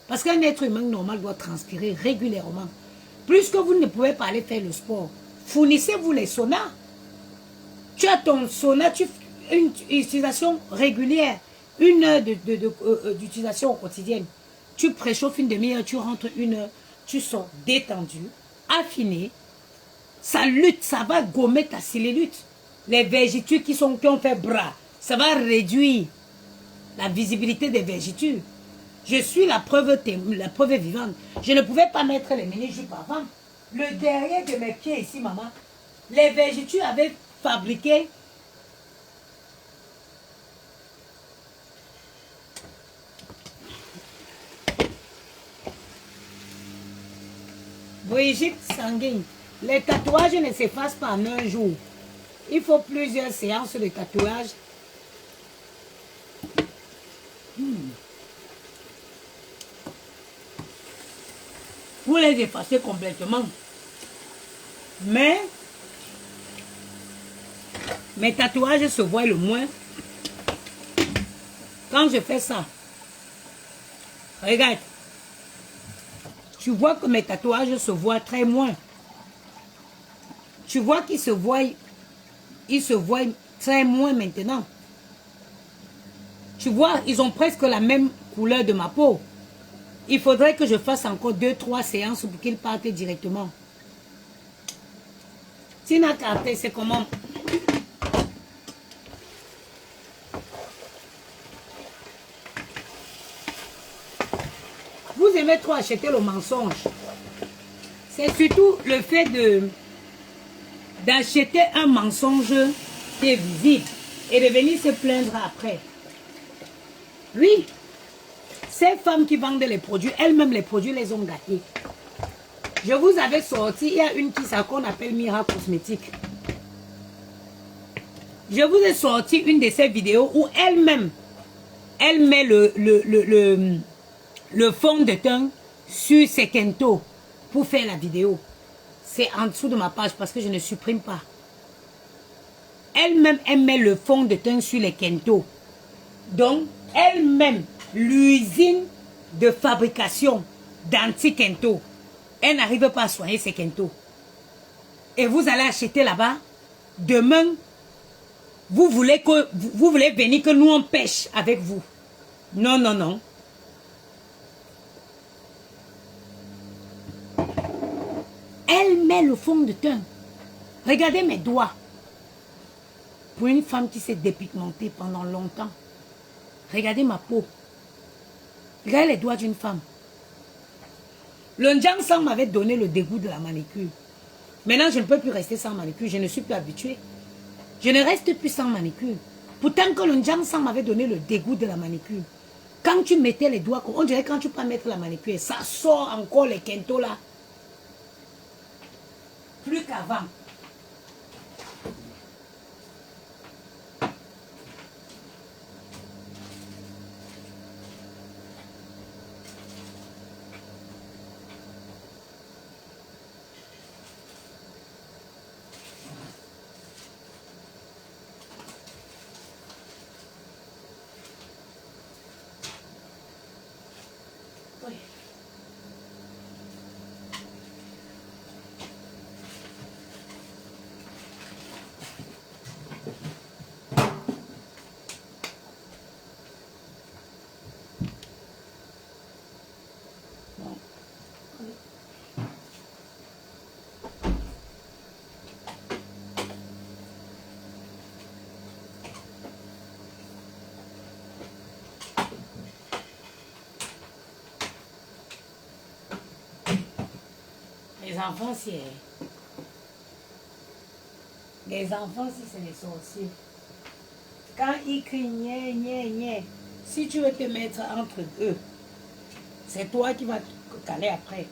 Parce qu'un être humain normal doit transpirer régulièrement. Puisque vous ne pouvez pas aller faire le sport, fournissez-vous les saunas. Tu as ton sauna, une utilisation régulière. 1 heure d'utilisation quotidienne. Tu préchauffes une demi-heure, tu rentres 1 heure, tu sors détendu, affiné. Ça lutte, ça va gommer ta cellulite. Les vergetures qui ont fait bras, ça va réduire la visibilité des vergetures. Je suis la preuve vivante. Je ne pouvais pas mettre les mini-jupes avant. Le derrière de mes pieds ici, maman, les vergetures avaient fabriqué. Brigitte sanguine, les tatouages ne s'effacent pas en un jour. Il faut plusieurs séances de tatouage. Pour les effacer complètement. Mais mes tatouages se voient le moins quand je fais ça. Regarde. Tu vois que mes tatouages se voient très moins. Tu vois qu'ils se voient très moins maintenant. Tu vois, ils ont presque la même couleur de ma peau. Il faudrait que je fasse encore 2-3 séances pour qu'ils partent directement. Tina Carter, c'est comment? Vous aimez trop acheter le mensonge. C'est surtout le fait d'acheter un mensonge qui est visible et de venir se plaindre après. Oui, ces femmes qui vendent les produits, elles-mêmes les produits les ont gâtés. Je vous avais sorti, il y a une qui qu'on appelle Mira Cosmétique. Je vous ai sorti une de ces vidéos où elle-même, elle met le fond de teint sur ses kentos pour faire la vidéo. C'est en dessous de ma page parce que je ne supprime pas. Elle-même, elle met le fond de teint sur les kentos. Donc, elle-même, l'usine de fabrication d'anti-kento, elle n'arrive pas à soigner ses kentos. Et vous allez acheter là-bas. Demain, vous voulez venir que nous on pêche avec vous. Non, non, non. Elle met le fond de teint. Regardez mes doigts. Pour une femme qui s'est dépigmentée pendant longtemps. Regardez ma peau. Regardez les doigts d'une femme. Le Njang Sang m'avait donné le dégoût de la manicure. Maintenant, je ne peux plus rester sans manicure. Je ne suis plus habituée. Je ne reste plus sans manicure. Pourtant que le Njang Sang m'avait donné le dégoût de la manicure. Quand tu mettais les doigts, on dirait quand tu peux mettre la manicure, ça sort encore les kentos là. Plus qu'avant. Les enfants, c'est... Les enfants, si c'est les sorciers. Quand ils crient, nye, nye, nye, si tu veux te mettre entre eux, c'est toi qui vas te caler après.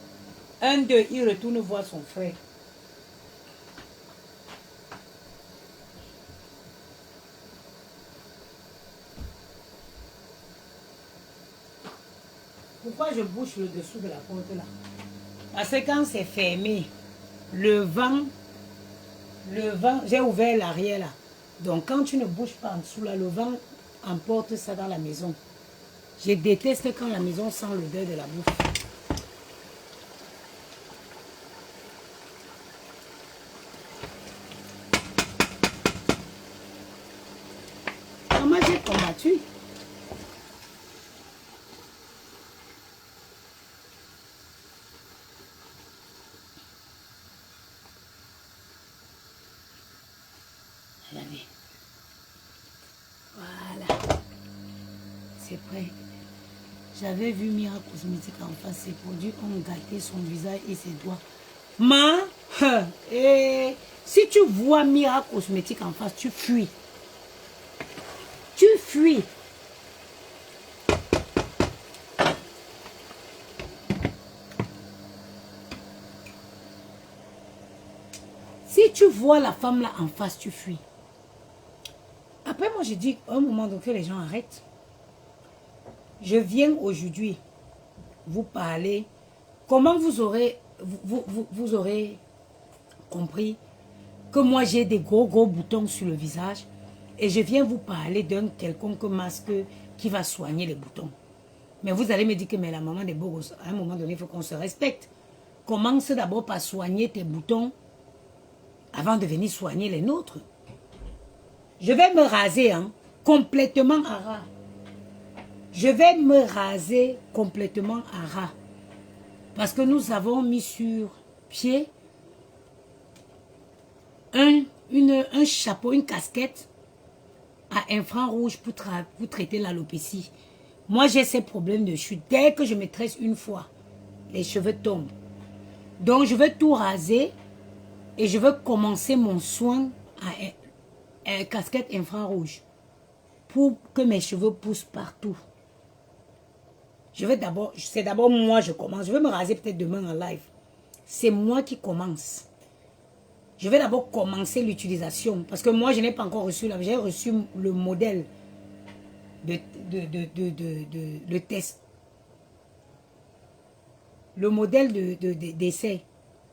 Un d'eux, il retourne voir son frère. Pourquoi je bouche le dessous de la porte là? Parce que quand c'est fermé, le vent, j'ai ouvert l'arrière là. Donc quand tu ne bouges pas en dessous là, le vent emporte ça dans la maison. Je déteste quand la maison sent l'odeur de la bouffe. Comment j'ai combattu? Regardez. Voilà. C'est prêt. J'avais vu Mira Cosmétique en face. Ses produits ont gâté son visage et ses doigts. Si tu vois Mira Cosmétique en face, tu fuis. Tu fuis. Si tu vois la femme là en face, tu fuis. Après, moi, je dis, à un moment donné, que les gens arrêtent. Je viens aujourd'hui vous parler. Comment vous aurez compris que moi, j'ai des gros boutons sur le visage. Et je viens vous parler d'un quelconque masque qui va soigner les boutons. Mais vous allez me dire que mais la maman des beaux, à un moment donné, il faut qu'on se respecte. Commence d'abord par soigner tes boutons avant de venir soigner les nôtres. Je vais me raser complètement à ras. Je vais me raser complètement à ras. Parce que nous avons mis sur pied un chapeau, une casquette à infrarouge pour traiter l'alopécie. Moi, j'ai ces problèmes de chute. Dès que je me tresse une fois, les cheveux tombent. Donc, je vais tout raser Et je veux commencer mon soin à casquette infrarouge pour que mes cheveux poussent partout. Je vais d'abord, c'est d'abord moi je commence. Je vais me raser peut-être demain en live. C'est moi qui commence. Je vais d'abord commencer l'utilisation. Parce que moi, je n'ai pas encore reçu, j'ai reçu le modèle de test. Le modèle d'essai.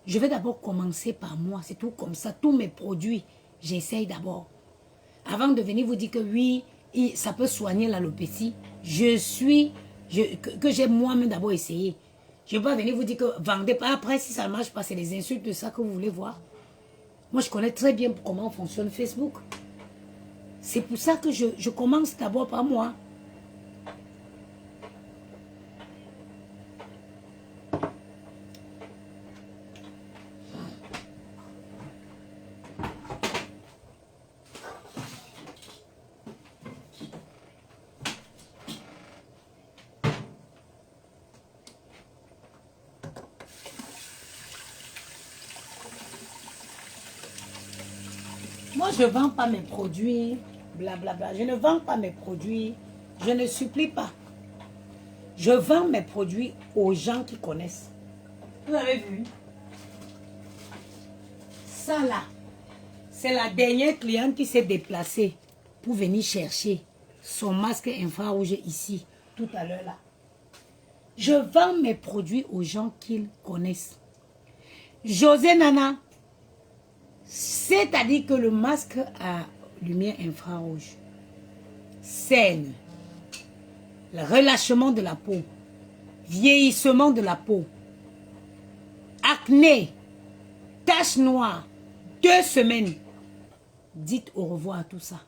Je vais d'abord commencer par moi. C'est tout comme ça. Tous mes produits, j'essaye d'abord. Avant de venir vous dire que oui, ça peut soigner l'alopécie. Que j'ai moi-même d'abord essayé. Je ne vais pas venir vous dire que vendez pas. Après, si ça ne marche pas, c'est les insultes de ça que vous voulez voir. Moi, je connais très bien comment fonctionne Facebook. C'est pour ça que je commence d'abord par moi. Moi, je ne vends pas mes produits, blablabla. Je ne vends pas mes produits. Je ne supplie pas. Je vends mes produits aux gens qui connaissent. Vous avez vu? Ça là, c'est la dernière cliente qui s'est déplacée pour venir chercher son masque infrarouge ici, tout à l'heure là. Je vends mes produits aux gens qu'ils connaissent. José Nana, c'est-à-dire que le masque à lumière infrarouge saigne, le relâchement de la peau, vieillissement de la peau, acné, taches noires, 2 semaines. Dites au revoir à tout ça.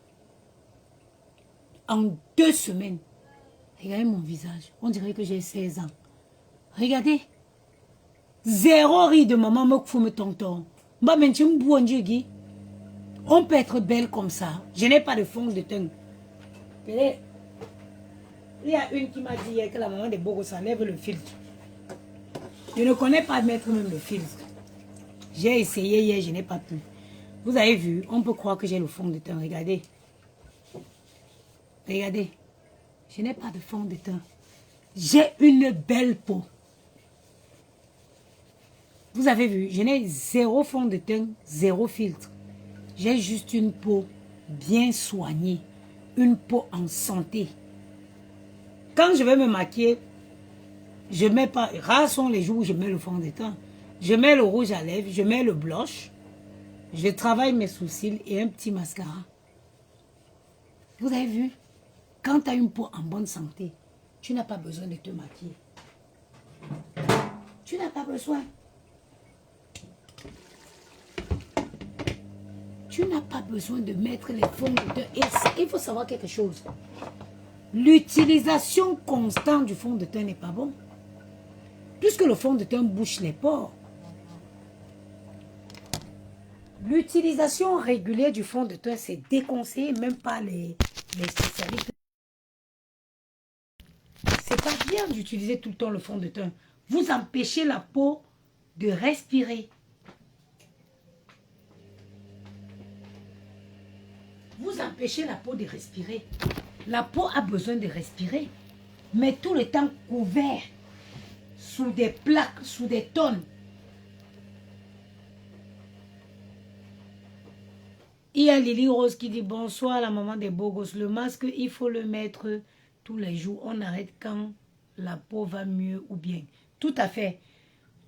En 2 semaines, regardez mon visage. On dirait que j'ai 16 ans. Regardez. 0 riz de maman me fout me tonton. On peut être belle comme ça. Je n'ai pas de fond de teint. Il y a une qui m'a dit hier que la maman de Bogo s'enlève le filtre. Je ne connais pas mettre même le filtre. J'ai essayé hier, je n'ai pas pu. Vous avez vu, on peut croire que j'ai le fond de teint. Regardez. Regardez. Je n'ai pas de fond de teint. J'ai une belle peau. Vous avez vu, je n'ai 0 fond de teint, 0 filtre. J'ai juste une peau bien soignée. Une peau en santé. Quand je vais me maquiller, je mets pas... Rares sont les jours où je mets le fond de teint. Je mets le rouge à lèvres, je mets le blush. Je travaille mes sourcils et un petit mascara. Vous avez vu? Quand tu as une peau en bonne santé, tu n'as pas besoin de te maquiller. Tu n'as pas besoin. Tu n'as pas besoin de mettre les fonds de teint. Et il faut savoir quelque chose. L'utilisation constante du fond de teint n'est pas bon. Puisque le fond de teint bouche les pores. L'utilisation régulière du fond de teint, c'est déconseillé, même pas les spécialistes. C'est pas bien d'utiliser tout le temps le fond de teint. Vous empêchez la peau de respirer. Vous empêchez la peau de respirer. La peau a besoin de respirer, mais tout le temps couvert sous des plaques, sous des tonnes. Il y a Lily Rose qui dit bonsoir la maman des beaux gosses. Le masque, il faut le mettre tous les jours. On arrête quand la peau va mieux ou bien. Tout à fait.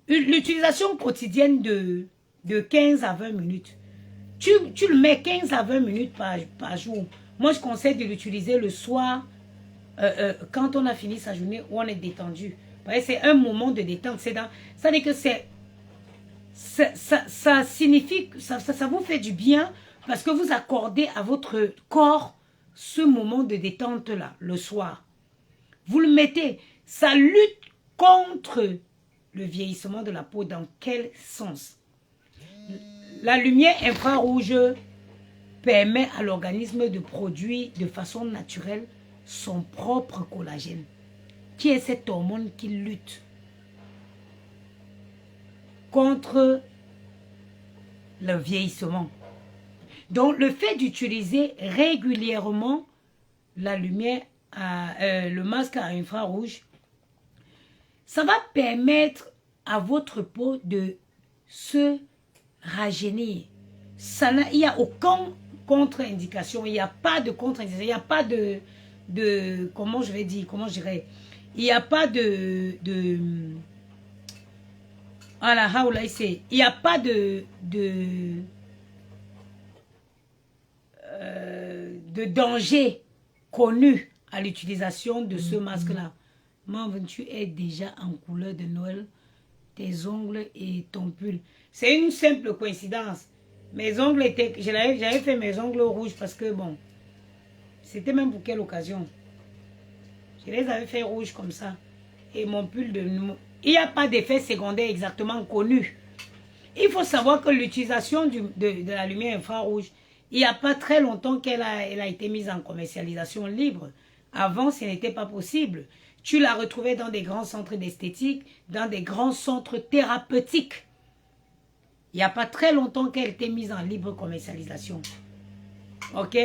L'utilisation quotidienne de 15 à 20 minutes. Tu le mets 15 à 20 minutes par jour. Moi, je conseille de l'utiliser le soir quand on a fini sa journée où on est détendu. C'est un moment de détente. Ça dit que ça signifie, ça vous fait du bien parce que vous accordez à votre corps ce moment de détente-là, le soir. Vous le mettez. Ça lutte contre le vieillissement de la peau. Dans quel sens? La lumière infrarouge permet à l'organisme de produire de façon naturelle son propre collagène, qui est cette hormone qui lutte contre le vieillissement. Donc, le fait d'utiliser régulièrement la lumière, le masque à infrarouge, ça va permettre à votre peau de se rajeunir. Il n'y a aucune contre-indication, il n'y a pas de contre-indication, il n'y a pas de comment je vais dire, comment je dirais, il n'y a pas voilà, how will I say, il n'y a pas de danger connu à l'utilisation de ce masque-là. Maman, tu es déjà en couleur de Noël, tes ongles et ton pull. C'est une simple coïncidence. Mes ongles étaient... J'avais fait mes ongles rouges parce que, bon, c'était même pour quelle occasion? Je les avais fait rouges comme ça. Et mon pull de... Il n'y a pas d'effet secondaire exactement connu. Il faut savoir que l'utilisation de la lumière infrarouge, il n'y a pas très longtemps qu'elle a été mise en commercialisation libre. Avant, ce n'était pas possible. Tu la retrouvais dans des grands centres d'esthétique, dans des grands centres thérapeutiques. Il n'y a pas très longtemps qu'elle était mise en libre commercialisation. Ok?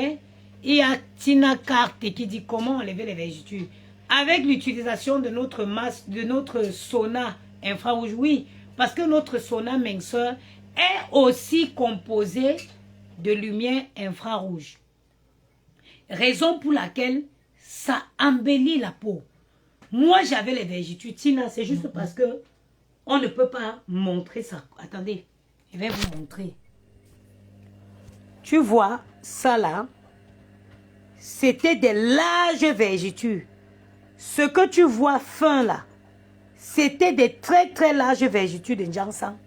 Il y a Tina Carte qui dit comment enlever les vergetures. Avec l'utilisation de notre masque, de notre sauna infrarouge, oui. Parce que notre sauna minceur est aussi composé de lumière infrarouge. Raison pour laquelle ça embellit la peau. Moi, j'avais les vergetures. Tina, c'est juste parce que on ne peut pas montrer ça. Attendez, je vais vous montrer. Tu vois, ça là, c'était des larges vergetures. Ce que tu vois fin là, c'était des très très larges vergetures de Njansan.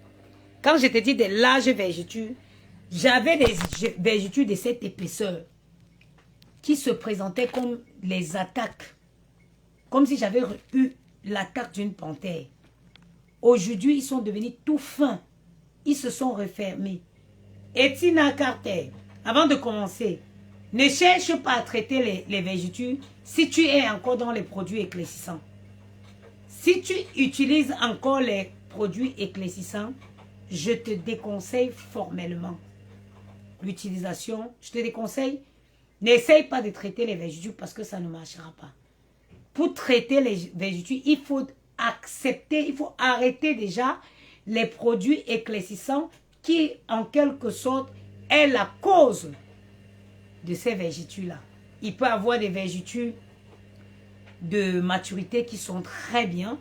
Quand je te dis des larges vergetures, j'avais des vergetures de cette épaisseur qui se présentaient comme les attaques. Comme si j'avais eu l'attaque d'une panthère. Aujourd'hui, ils sont devenus tout fins. Ils se sont refermés. Et Tina Carter, avant de commencer, ne cherche pas à traiter les vergetures si tu es encore dans les produits éclaircissants. Si tu utilises encore les produits éclaircissants, je te déconseille formellement l'utilisation. Je te déconseille, n'essaye pas de traiter les vergetures parce que ça ne marchera pas. Pour traiter les vergetures, il faut accepter, il faut arrêter déjà les produits éclaircissants qui, en quelque sorte, est la cause de ces vergetures-là. Il peut y avoir des vergetures de maturité qui sont très bien,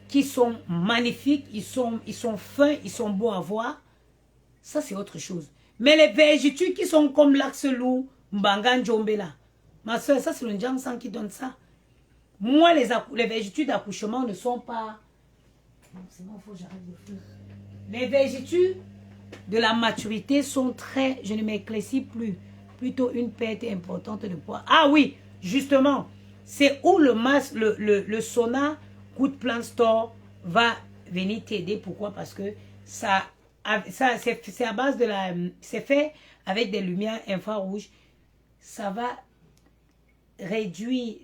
qui sont magnifiques, ils sont fins, ils sont beaux à voir. Ça, c'est autre chose. Mais les vergetures qui sont comme l'axe loup, Mbanga Njombe là, ma soeur, ça c'est le Njansan qui donne ça. Moi, les vergetures d'accouchement ne sont pas... C'est bon, faut que j'arrête de faire. Les vergetures de la maturité sont très... Je ne m'éclaircis plus. Plutôt une perte importante de poids. Ah oui, justement, c'est où le sauna Good Plant Store va venir t'aider. Pourquoi? Parce que c'est à base de la... C'est fait avec des lumières infrarouges. Ça va réduire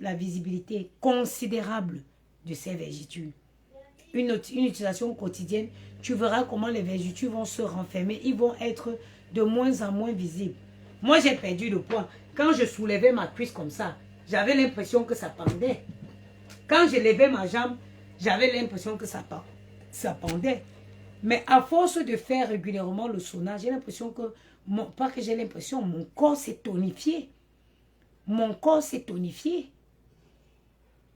la visibilité considérable de ces vergetures. Une utilisation quotidienne, tu verras comment les vergetures vont se renfermer. Ils vont être de moins en moins visibles. Moi, j'ai perdu le poids. Quand je soulevais ma cuisse comme ça, j'avais l'impression que ça pendait. Quand je levais ma jambe, j'avais l'impression que ça pendait. Mais à force de faire régulièrement le sauna, j'ai l'impression que, pas que j'ai l'impression, mon corps s'est tonifié. Mon corps s'est tonifié.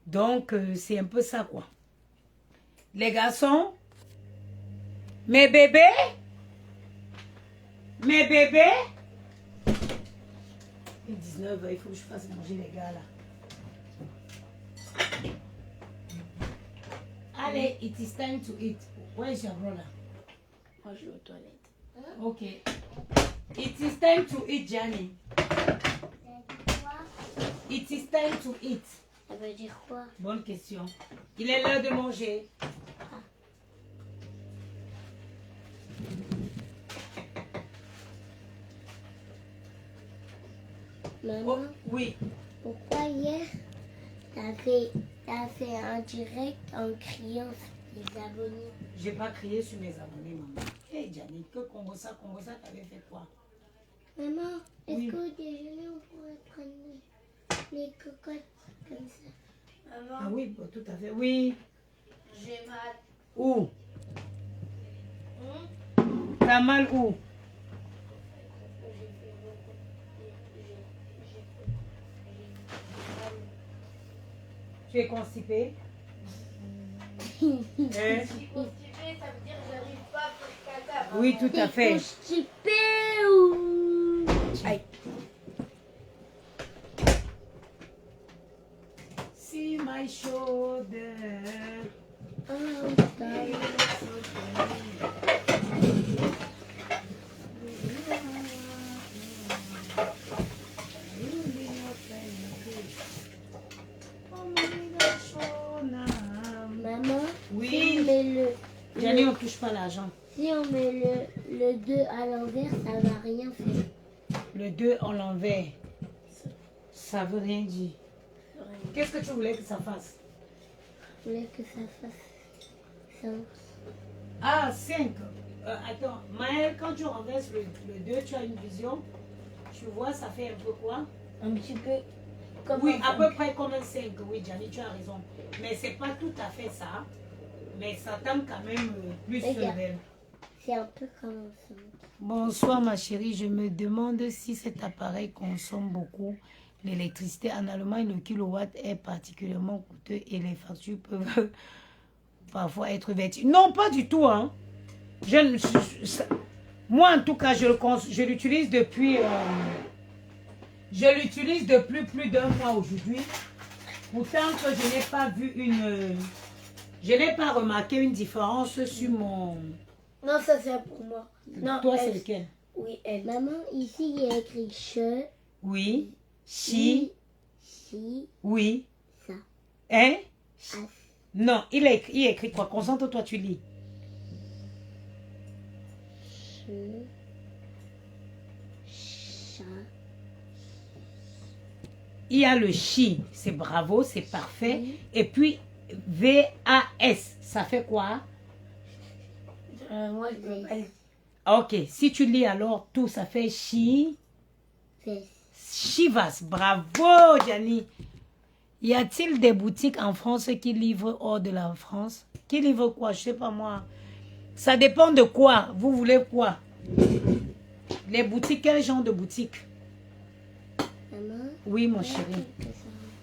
Donc, c'est un peu ça, quoi. Les garçons, mes bébés, il est 19h, il faut que je fasse manger les gars, là. Allez, it is time to eat. Where is your brother? Moi, je suis aux toilettes. Ok. It is time to eat, Johnny. It is time to eat. Ça veut dire quoi? Bonne question. Il est l'heure de manger. Maman, Oh, oui. pourquoi hier, t'as fait un direct en criant Les abonnés. J'ai pas crié sur mes abonnés, maman. Hé, Gianni, que Congo ça, t'avais fait quoi? Maman, est-ce Oui. qu'au déjeuner, on pourrait prendre les cocottes comme ça? Ah Maman, oui, bah, tout à fait. Oui. j'ai mal. Où? T'as mal où? Tu es constipé? Hein? Je suis constipée, ça veut dire que j'arrive pas à faire caca. maman. Oui, tout à fait. Constipé ou... Aïe. See my shoulder. Oh, sorry. Maman, Oui. si on met Gianni, on touche pas l'argent. si on met le 2 à l'envers, ça va rien faire. Le 2 en l'envers. Ça veut rien dire. Qu'est-ce que tu voulais que ça fasse? Je voulais que ça fasse 5. Ah, 5. Attends, Maël, quand tu renverses le 2, tu as une vision. Tu vois, ça fait un peu quoi? Un petit peu comme Oui, un à peu près comme un 5. Oui, Gianni, tu as raison. Mais c'est pas tout à fait ça. Mais ça tend quand même plus Regarde. vers. C'est un peu comme un 5. Bonsoir ma chérie, je me demande si cet appareil consomme beaucoup l'électricité. En Allemagne, le kilowatt est particulièrement coûteux et les factures peuvent parfois être vertigeuses. Non, pas du tout. Hein. Moi, en tout cas, je l'utilise depuis... je l'utilise depuis plus d'un mois aujourd'hui. Pourtant que je n'ai pas vu une... je n'ai pas remarqué une différence sur mon... Non, ça c'est pour moi. Non, Toi, c'est elle. lequel? Oui, elle. Maman, ici, il y a écrit che, Oui. Chi. si, Oui. ça. Hein? As. Non, il a écrit quoi? Concentre-toi, tu lis. Che, chat. Il y a le chi, c'est bravo, c'est parfait. Oui. Et puis, V-A-S, ça fait quoi? Moi, je peux pas le- Ok, si tu lis alors tout, ça fait chi. Fesse. Chivas, bravo, Gianni. Y a-t-il des boutiques en France qui livrent hors de la France? Qui livrent quoi? Je sais pas moi. Ça dépend de quoi. Vous voulez quoi? Les boutiques, quel genre de boutique? Maman, Oui, mon regarde chéri. que ça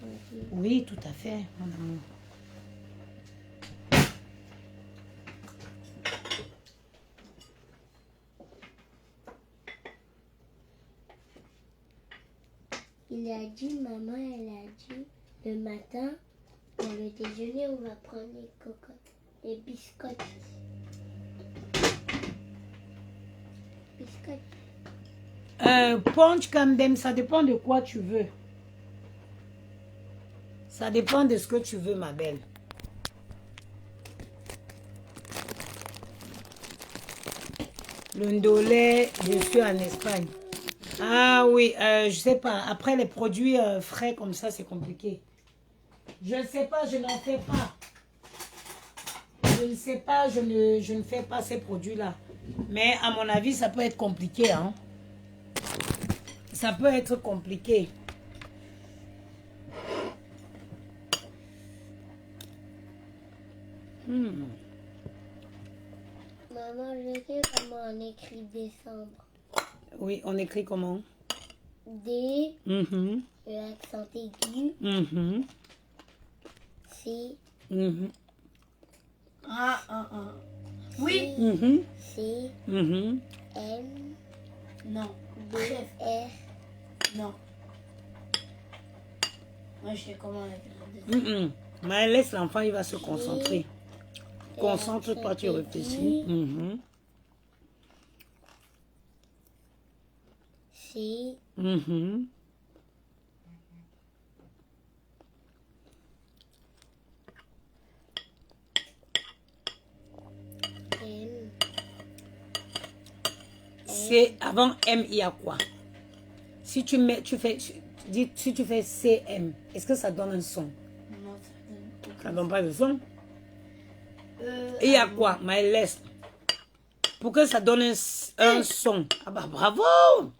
refroidit. Oui, tout à fait, mon amour. Il a dit, maman, elle a dit, le matin, pour le déjeuner, on va prendre les cocottes, les biscottes. Biscottes. Punch Camden, ça dépend de quoi tu veux. Ça dépend de ce que tu veux, ma belle. Le ndolé, je suis en Espagne. Ah oui, je sais pas. Après, les produits frais comme ça, c'est compliqué. Je ne sais pas, je n'en fais pas. Je ne sais pas, je ne fais pas ces produits-là. Mais à mon avis, ça peut être compliqué. Hein? Ça peut être compliqué. Maman, je sais comment on écrit décembre. Oui, on écrit comment? D, Mhm, l'accent aigu, mhm, C, mhm, Oui. mhm, C, mhm. M, Non. D, R. Non. Moi, je sais comment écrire. Mhm. Mais laisse l'enfant, il va se concentrer. Concentre-toi, tu réfléchis. Mhm, C, mhm. M, C'est avant M, il y a quoi? Si tu mets, si tu fais CM, est-ce que ça donne un son? Non, ça donne aucun. Ça donne pas de son. Et il y a quoi? Maël, laisse. Pour que ça donne un son. Ah bah bravo!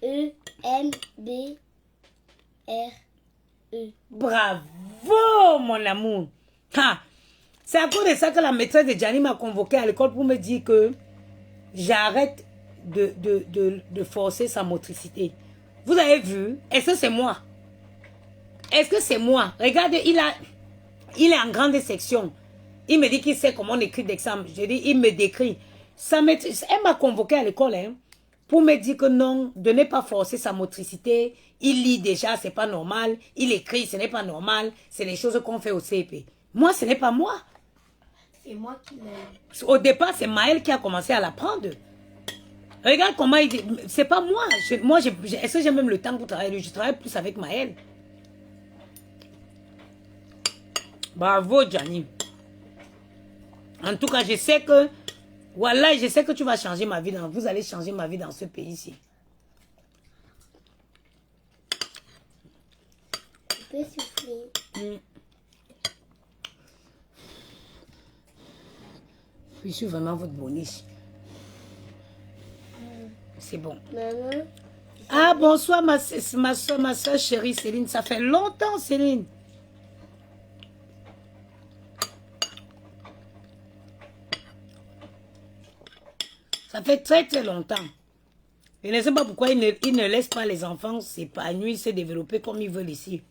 E-M-B-R-E. Bravo, mon amour. Ah, c'est à cause de ça que la maîtresse de Gianni m'a convoqué à l'école pour me dire que j'arrête de forcer sa motricité. Vous avez vu? Est-ce que c'est moi? Est-ce que c'est moi? Regardez, il est en grande section. Il me dit qu'il sait comment on écrit d'examen. Je dis, il me décrit. Sa maîtresse, elle m'a convoqué à l'école pour me dire que non, de ne pas forcer sa motricité. Il lit déjà, c'est pas normal. Il écrit, ce n'est pas normal. C'est les choses qu'on fait au CP. Moi, ce n'est pas moi. C'est moi qui l'ai. Au départ, c'est Maël qui a commencé à l'apprendre. Regarde comment il dit. C'est pas moi. Est-ce que j'ai même le temps pour travailler? Je travaille plus avec Maël. Bravo, Gianni. En tout cas, je sais que... Voilà, je sais que tu vas changer ma vie. Vous allez changer ma vie dans ce pays-ci. Tu peux souffler. Je suis vraiment votre boniche. C'est bon. Maman, Ah, bonsoir, ma soeur chérie Céline. Ça fait longtemps, Céline. Ça fait très, très longtemps. Je ne sais pas pourquoi ils ne laissent pas les enfants s'épanouir, se développer comme ils veulent ici.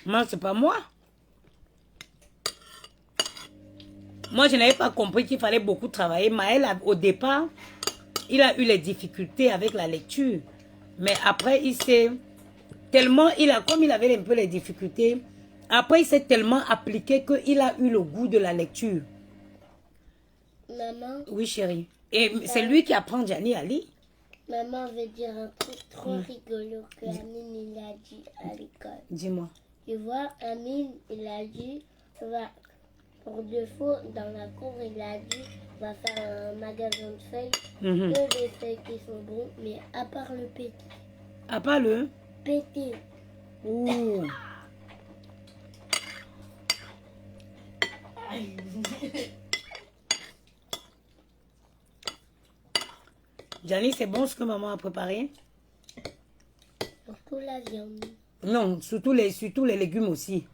Moi, c'est pas moi. Moi, je n'avais pas compris qu'il fallait beaucoup travailler. Maël, au départ, il a eu les difficultés avec la lecture. Mais après, il s'est tellement... Comme il avait un peu les difficultés, après, il s'est tellement appliqué qu'il a eu le goût de la lecture. maman, Oui, chérie. Et c'est lui qui apprend Gianni à lire. maman veut dire un truc trop rigolo que Amine il a dit à l'école. Dis-moi. Tu vois, Amine, il a dit, pour de faux, dans la cour, il a dit, on va faire un magasin de feuilles, Mhm. que des feuilles qui sont bonnes, mais à part le pété. À part le... Pété. Ouh. Gianni, c'est bon ce que maman a préparé? Surtout la viande. Non, surtout les légumes aussi.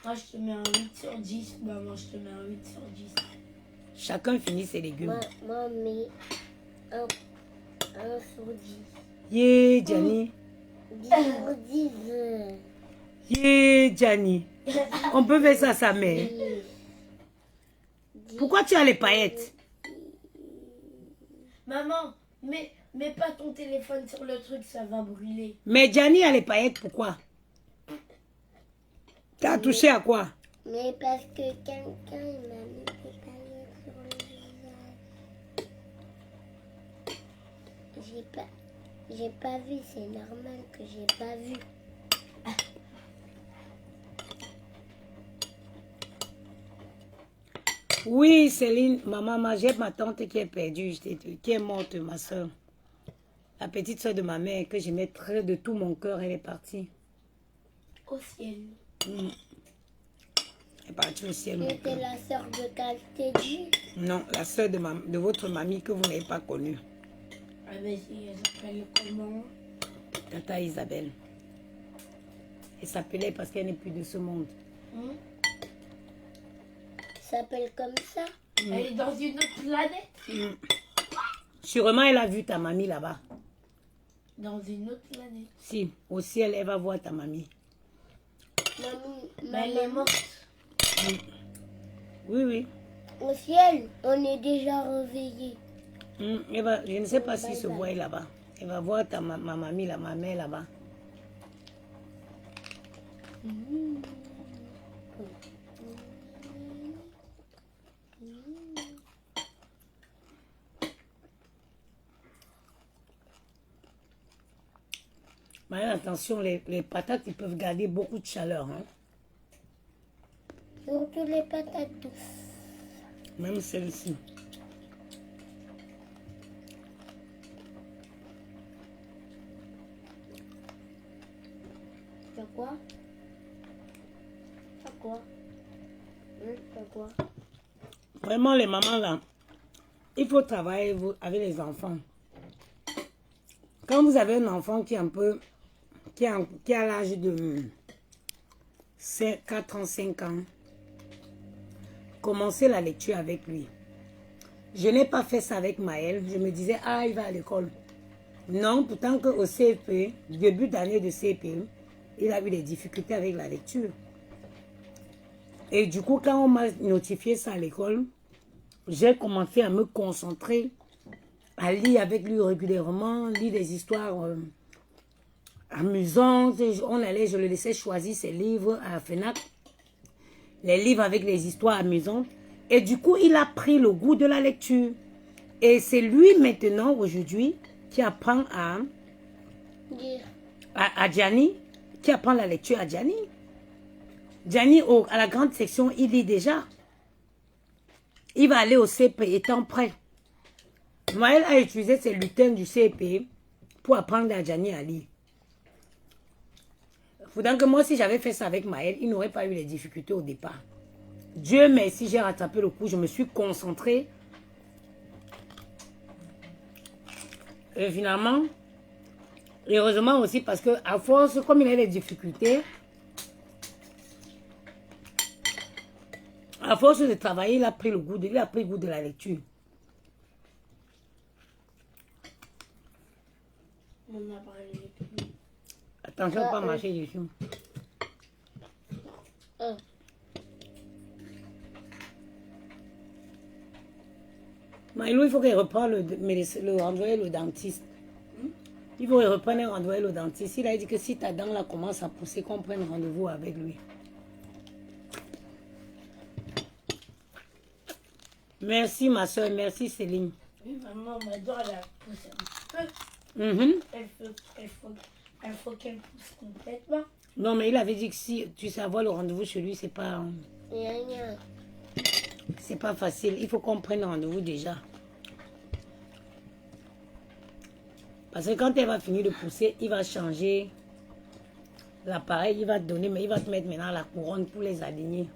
Moi, je te mets un 8 sur 10. Maman, je te mets un 8 sur 10. Chacun finit ses légumes. Moi, mais un sur 10. Yeah, Gianni. 10 sur 10. Yeah, Gianni. On peut faire ça à sa mère. Pourquoi tu as les paillettes? Maman, mets pas ton téléphone sur le truc, ça va brûler. Mais Gianni a les paillettes, pourquoi? T'as touché à quoi? Mais parce que quelqu'un il m'a mis des paillettes sur le visage. J'ai pas vu, c'est normal que j'ai pas vu. Oui, Céline, maman, j'ai ma tante qui est perdue, qui est morte, ma soeur. La petite soeur de ma mère, que j'aimais très de tout mon cœur, elle est partie. Au ciel. Elle est partie au ciel. mon C'était cœur. la sœur de Caltéji. Non, la soeur de votre mamie que vous n'avez pas connue. Ah ben si, elle s'appelle comment? Tata Isabelle. Elle s'appelait parce qu'elle n'est plus de ce monde. S'appelle comme ça. Elle est dans une autre planète. Sûrement, elle a vu ta mamie là-bas. Dans une autre planète. Si, au ciel, elle va voir ta mamie. Mais elle est morte. Oui, oui. Au ciel, on est déjà réveillé. Je ne sais pas s'il se voit là-bas. Elle va voir ma mamie, ma mère là-bas. Mais attention, les patates, ils peuvent garder beaucoup de chaleur. Hein? Surtout les patates douces. Même celle-ci. C'est quoi? C'est quoi? C'est quoi? Vraiment, les mamans là, il faut travailler avec les enfants. Quand vous avez un enfant qui est un peu, qui a l'âge de 4 ans, 5 ans, commencez la lecture avec lui. Je n'ai pas fait ça avec Maël. Je me disais, ah, il va à l'école. Non, pourtant qu'au CP, début d'année de CP, il a eu des difficultés avec la lecture. Et du coup, quand on m'a notifié ça à l'école, j'ai commencé à me concentrer, à lire avec lui régulièrement, lire des histoires amusantes. Je le laissais choisir ses livres à FENAC, les livres avec les histoires amusantes. Et du coup, il a pris le goût de la lecture. Et c'est lui maintenant, aujourd'hui, qui apprend à Gianni, qui apprend la lecture à Gianni. Gianni, à la grande section, il lit déjà. Il va aller au CP étant prêt. Maël a utilisé ses lutins du CP pour apprendre à Gianni à lire. Faudrait que moi, si j'avais fait ça avec Maël, il n'aurait pas eu les difficultés au départ. Dieu merci, j'ai rattrapé le coup, je me suis concentrée. Et finalement, heureusement aussi parce que à force, comme il a des difficultés, à force de travailler, il a pris le goût de la lecture. Mon appareil est plus. Attention, pas marcher dessus. Maïlou, il faut qu'il reprenne le rendez-vous au dentiste. Il faut qu'il reprenne un rendez-vous au dentiste. Il a dit que si ta dent là commence à pousser, qu'on prenne rendez-vous avec lui. Merci ma soeur, merci Céline. Oui, maman, ma dent, elle a poussé un peu. Il faut qu'elle pousse complètement. Non, mais il avait dit que si tu sais avoir le rendez-vous chez lui, c'est pas facile. Il faut qu'on prenne rendez-vous déjà. Parce que quand elle va finir de pousser, il va changer l'appareil, il va te donner, mais il va te mettre maintenant la couronne pour les aligner.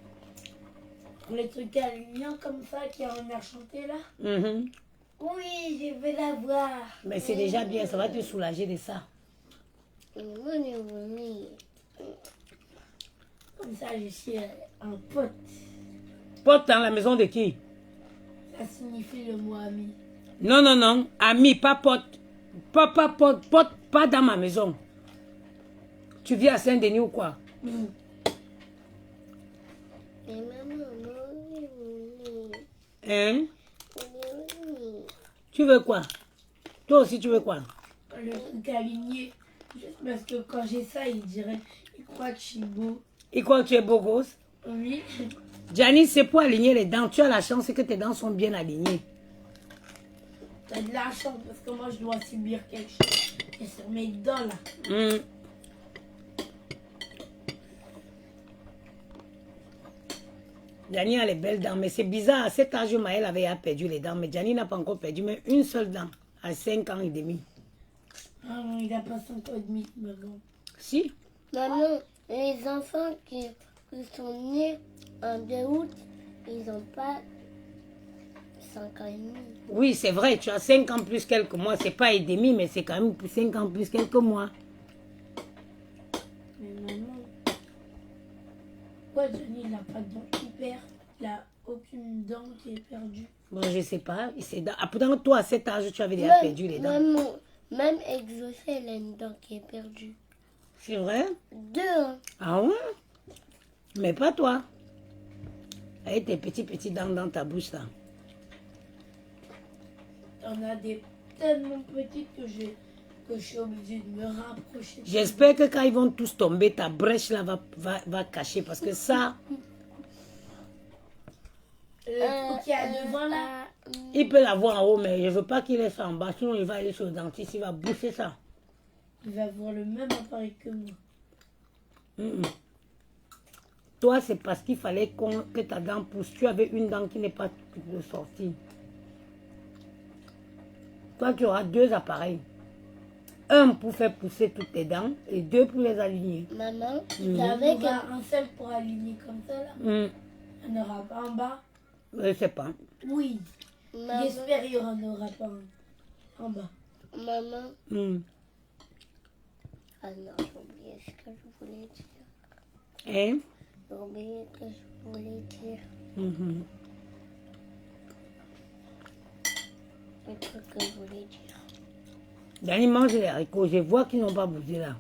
Les trucs alignants comme ça qui ont un chanté là. Oui, je vais la voir. Mais c'est déjà bien, ça va te soulager de ça. Comme ça, je suis un pote. Pote dans la maison de qui? Ça signifie le mot ami. Non, non, non. Ami, pas pote. Pote, pas dans ma maison. Tu vis à Saint-Denis ou quoi? Hein? Tu veux quoi? Toi aussi, tu veux quoi? Le truc aligné. Juste parce que quand j'ai ça, il croit que je suis beau. Il croit que tu es beau gosse? Oui. Gianni, c'est pour aligner les dents. Tu as la chance que tes dents sont bien alignées. T'as de la chance parce que moi, je dois subir quelque chose. Et sur mes dents là. Gianni a les belles dents, mais c'est bizarre. À cet âge, Maël avait perdu les dents, mais Gianni n'a pas encore perdu, mais une seule dent, à 5 ans et demi. Ah non, il n'a pas 5 ans et demi, maman. Si. Maman, les enfants qui sont nés en août, ils n'ont pas 5 ans et demi. Oui, c'est vrai, tu as 5 ans plus quelques mois. C'est pas et demi, mais c'est quand même 5 ans plus quelques mois. Mais maman, pourquoi Johnny il n'a pas de dents qui perd? Il n'a aucune dent qui est perdue. Bon, je sais pas. Pourtant, toi, à cet âge, tu avais déjà perdu les dents. Même Exocé, elle a une dent qui est perdue. C'est vrai? 2 ans. Ah ouais? Mais pas toi. Avec tes petits dents dans ta bouche, là. On a des tellement petites que je suis obligée de me rapprocher. J'espère que quand ils vont tous tomber, ta brèche là va cacher. Parce que ça, le truc qui a devant là, il peut l'avoir en haut, mais je ne veux pas qu'il laisse ça en bas. Sinon, il va aller sur le dentiste, il va bouffer ça. il va avoir le même appareil que moi. Toi, c'est parce qu'il fallait que ta dent pousse. Tu avais une dent qui n'est pas sortie. Toi, tu auras 2 appareils. Un pour faire pousser toutes tes dents et 2 pour les aligner. Maman, Avec un seul pour aligner comme ça là. Il n'y en aura pas en bas. Je sais pas. Oui. Maman, J'espère qu'il n'y en aura pas en bas. maman. Hmm. Ah non, j'ai oublié ce que je voulais dire. Hein? J'ai oublié ce que je voulais dire. Mhm. Le truc que je voulais dire. Dani mange les haricots. Je vois qu'ils n'ont pas bougé là.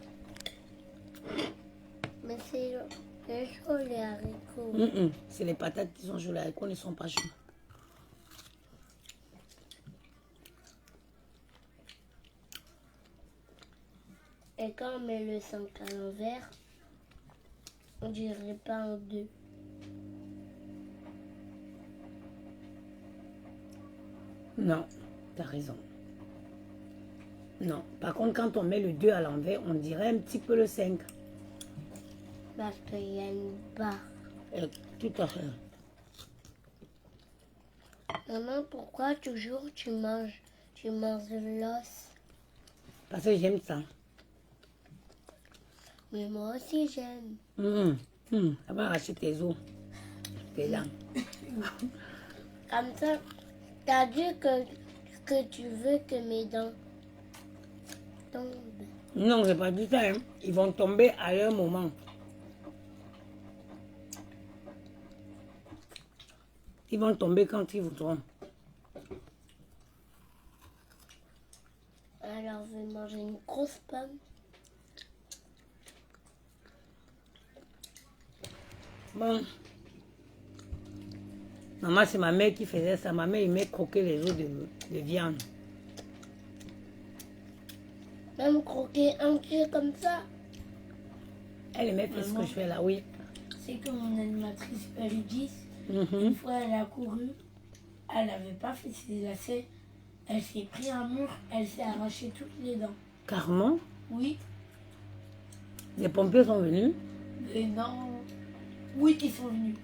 Mais c'est chaud les haricots. C'est les patates qui sont chaudes. Les haricots ne sont pas chauds. Et quand on met le 5 à l'envers, on dirait pas en deux. Non, t'as raison. Non. Par contre, quand on met le 2 à l'envers, on dirait un petit peu le 5. Parce qu'il y a une barre. Tout à fait. Maman, pourquoi toujours tu manges l'os? Parce que j'aime ça. Mais moi aussi j'aime. Elle va arracher tes os. Tes dents. Comme ça, t'as dit que tu veux que mes dents tombent. Non, j'ai pas dit ça. Hein. Ils vont tomber à leur moment. Ils vont tomber quand ils voudront. Alors je vais manger une grosse pomme. Bon. Maman, c'est ma mère qui faisait ça. Ma mère aimait croquer les os de viande. Même croquer entier comme ça. Elle aimait faire ce que je fais là, oui. C'est que mon animatrice Péridis, Mhm. une fois elle a couru, elle n'avait pas fait ses lacets, elle s'est pris un mur, elle s'est arraché toutes les dents. Carrément, Oui, les pompiers sont venus. mais non. Oui, ils sont venus.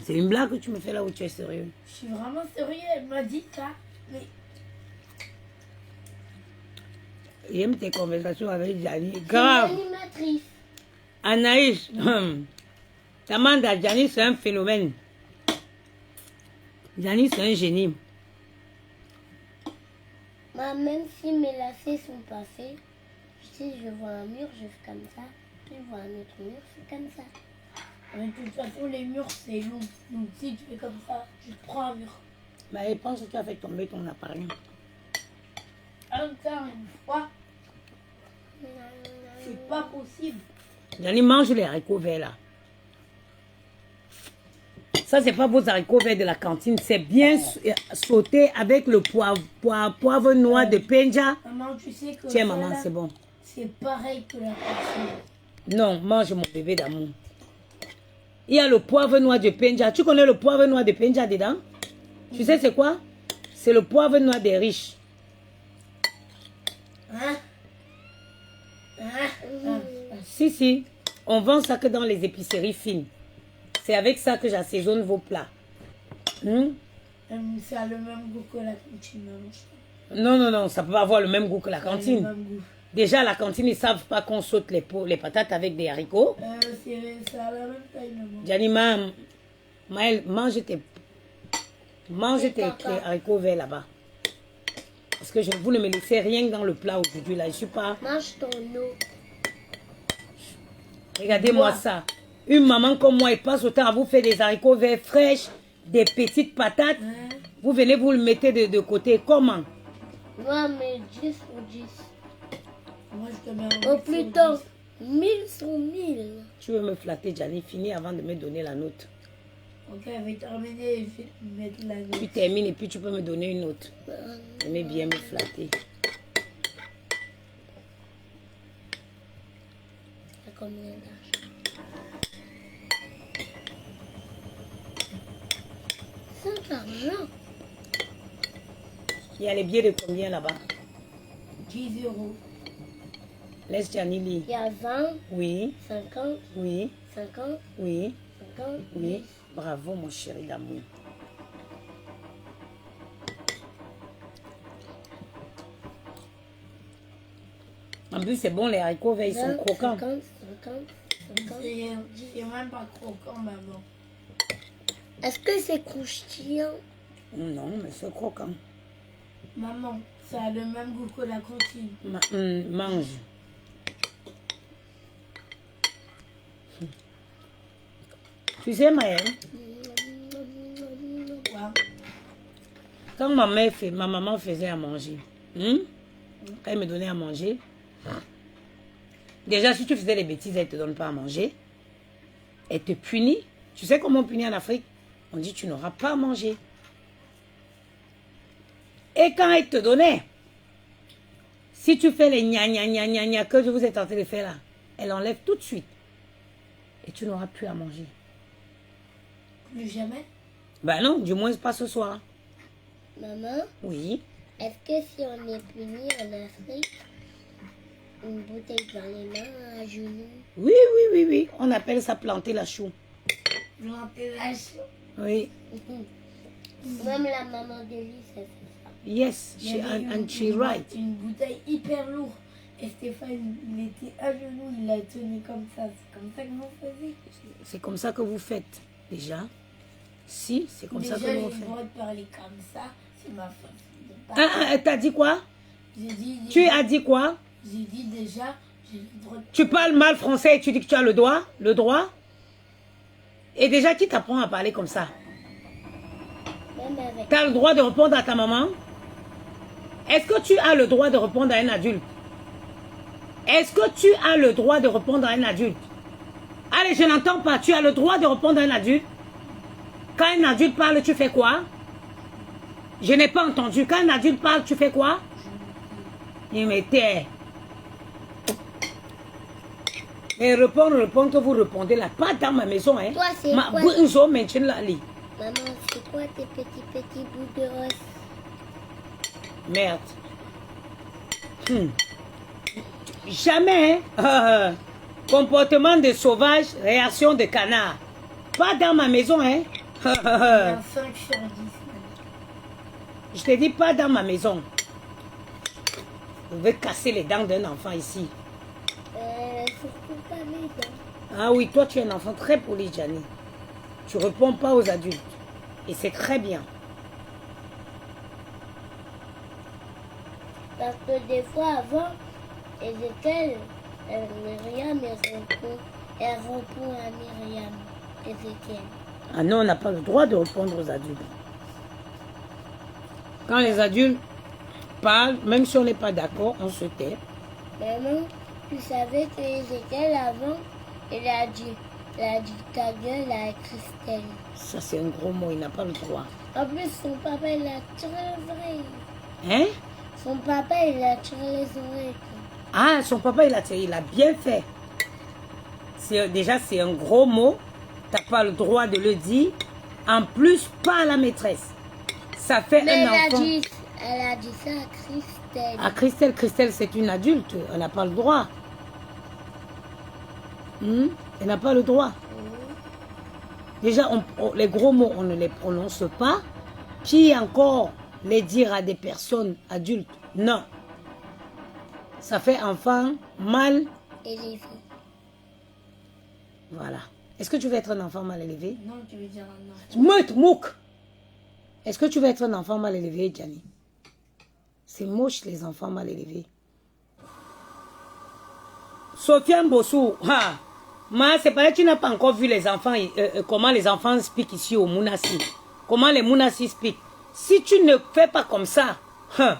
C'est une blague que tu me fais là où tu es sérieux. Je suis vraiment sérieux, elle m'a dit ça. Mais J'aime tes conversations avec Gianni. C'est Grave. une animatrice. Anaïs, ta demande à Gianni, c'est un phénomène. Gianni, c'est un génie. Moi, même si mes lacets sont pas faits, si je vois un mur, je fais comme ça. Puis je vois un autre mur, c'est comme ça. de toute façon, les murs, c'est long. Donc si tu fais comme ça, tu te prends un mur. Mais je pense que tu as fait tomber ton appareil. Encore une fois, c'est pas possible. Gianni, mange les haricots verts là. Ça, c'est pas vos haricots verts de la cantine. C'est bien sauté avec le poivre noir de Penja. Maman, tu sais que Tiens, ça, maman, là, c'est bon. c'est pareil que la cantine. Non, mange mon bébé d'amour. Il y a le poivre noir de Penja. Tu connais le poivre noir de Penja dedans? Tu sais c'est quoi? C'est le poivre noir des riches. Hein? Si. On vend ça que dans les épiceries fines. C'est avec ça que j'assaisonne vos plats. Ça a le même goût que la cantine. Non, ça peut pas avoir le même goût que la Ça a le cantine. même goût. Déjà, la cantine, ils savent pas qu'on saute les patates avec des haricots. Ça a la même taille, maman. Gianni, Maël, mange tes haricots verts là-bas. Parce que vous ne me laissez rien dans le plat aujourd'hui là. Je suis pas... Mange ton eau. Regardez-moi ça. Une maman comme moi, elle passe autant à vous faire des haricots verts fraîches, des petites patates. Vous venez, vous le mettez de côté. Comment? Moi, mais 10 sur 10. Moi, je te mets un Ou plutôt 1000 sur 1000. Tu veux me flatter, Gianni? Finis avant de me donner la note. Ok, je vais terminer et je vais mettre la note. Tu termines et puis tu peux me donner une note. Aimez bien me flatter. T'as combien d'argent? C'est d'argent. Il y a les billets de combien là-bas? 10 euros. Laisse Gianni lire. Il y a 20, Oui, 50, oui, 50, oui, 50, oui. Bravo mon chéri d'amour. En plus, c'est bon, les haricots verts, ils sont 20, croquants. 50, 50. C'est même pas croquant, maman. Est-ce que c'est croustillant? Non, mais c'est croquant. Maman, ça a le même goût que la cantine. Mange. Tu sais, Maëlle, Quoi? quand ma maman faisait à manger, quand elle me donnait à manger, déjà, si tu faisais des bêtises, elle ne te donne pas à manger. Elle te punit. Tu sais comment on punit en Afrique? On dit, tu n'auras pas à manger. Et quand elle te donnait, si tu fais les gna que je vous ai tenté de faire là, elle enlève tout de suite. Et tu n'auras plus à manger. Plus jamais? Ben non, du moins pas ce soir. Maman, Oui. est-ce que si on est puni en Afrique, une bouteille dans les mains, à genoux? Oui. On appelle ça planter la chou. Planter la chou. Oui. Même la maman de lui, ça fait ça. Yes, Il y avait and she's right. une bouteille hyper lourde. Et Stéphane, il était à genoux, il l'a tenu comme ça. C'est comme ça que vous faisiez. C'est comme ça que vous faites, déjà. Si, c'est comme ça que Déjà, j'ai vous le faites. droit de parler comme ça. C'est ma faute. T'as dit quoi? J'ai dit, Tu as dit quoi? j'ai dit déjà, j'ai le droit de... Tu parles mal français et tu dis que tu as le droit? Le droit? Et déjà, qui t'apprend à parler comme ça? Même avec. Tu as le droit de répondre à ta maman? Est-ce que tu as le droit de répondre à un adulte? Est-ce que tu as le droit de répondre à un adulte? Allez, je n'entends pas. Tu as le droit de répondre à un adulte? Quand un adulte parle, tu fais quoi? Je n'ai pas entendu. Quand un adulte parle, tu fais quoi? Il me tait. Et répondre que vous répondez là. Pas dans ma maison, hein. Toi, c'est quoi? Maman, C'est quoi tes petits bouts de os? merde. Jamais, hein. Comportement de sauvage, réaction de canard. Pas dans ma maison, hein. Il y a 5 sur 10. Je te dis pas dans ma maison. Je vais casser les dents d'un enfant ici. Surtout pas mes dents. Ah oui, toi tu es un enfant très poli, Gianni. Tu réponds pas aux adultes. Et c'est très bien. Parce que des fois, avant, Ezekiel, Myriam, elle répond à Myriam, Ezekiel. Ah non, on n'a pas le droit de répondre aux adultes. Quand les adultes parlent, même si on n'est pas d'accord, on se tait. Maman, tu savais que Ezekiel, avant, il a dit ta gueule à Christelle. Ça, c'est un gros mot, il n'a pas le droit. En plus, son papa, il a tiré les oreilles. Hein? Son papa, il a tiré les oreilles. Ah, son papa, il a bien fait. Déjà, c'est un gros mot. Tu n'as pas le droit de le dire. En plus, pas à la maîtresse. Ça fait Mais un enfant. elle a dit ça à Christelle. À Christelle, Christelle, c'est une adulte. Elle n'a pas le droit. Elle n'a pas le droit. Déjà, les gros mots, on ne les prononce pas. Puis encore, les dire à des personnes adultes. Non. Ça fait enfant mal élevé. Voilà. Est-ce que tu veux être un enfant mal élevé? Non, tu veux dire un enfant. Mouk. Est-ce que tu veux être un enfant mal élevé, Gianni? C'est moche, les enfants mal élevés. Sofiane Bossou, c'est pas que tu n'as pas encore vu les enfants, comment les enfants speak ici au Mounassi. Comment les Mounassi speak. Si tu ne fais pas comme ça, Bien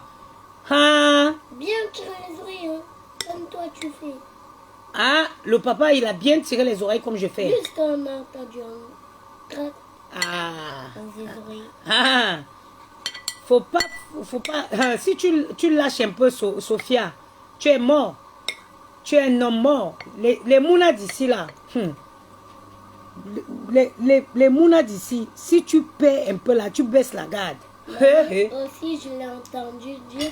tirer les oreilles, hein, comme toi tu fais. Ah, le papa, il a bien tiré les oreilles comme je fais. Juste qu'on a entendu un crac Ah. dans les oreilles. Ah. Faut pas. Si tu lâches un peu, Sophia, tu es mort. Tu es un homme mort. Les mounas d'ici là. Les mounas d'ici, si tu paies un peu là, tu baisses la garde. Aussi, je l'ai entendu dire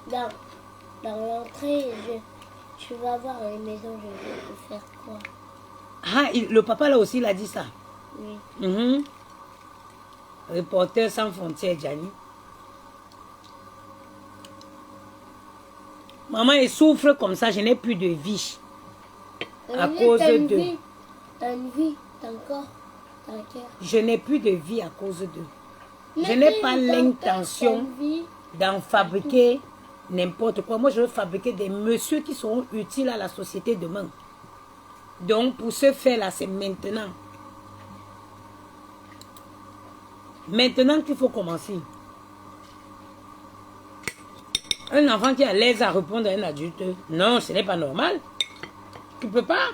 dans l'entrée, tu vas voir les maisons, je vais te faire quoi. Ah, le papa là aussi, il a dit ça. Oui. Reporter sans frontières, Gianni. Maman, elle souffre comme ça, je n'ai plus de vie. à cause de... T'as une vie, t'as un corps, t'as un cœur. Je n'ai plus de vie à cause d'eux. Je n'ai pas l'intention d'en fabriquer n'importe quoi. Moi, je veux fabriquer des messieurs qui seront utiles à la société demain. Donc, pour ce faire-là, c'est maintenant. Maintenant qu'il faut commencer. Un enfant qui est à l'aise à répondre à un adulte, non, ce n'est pas normal. Tu peux pas.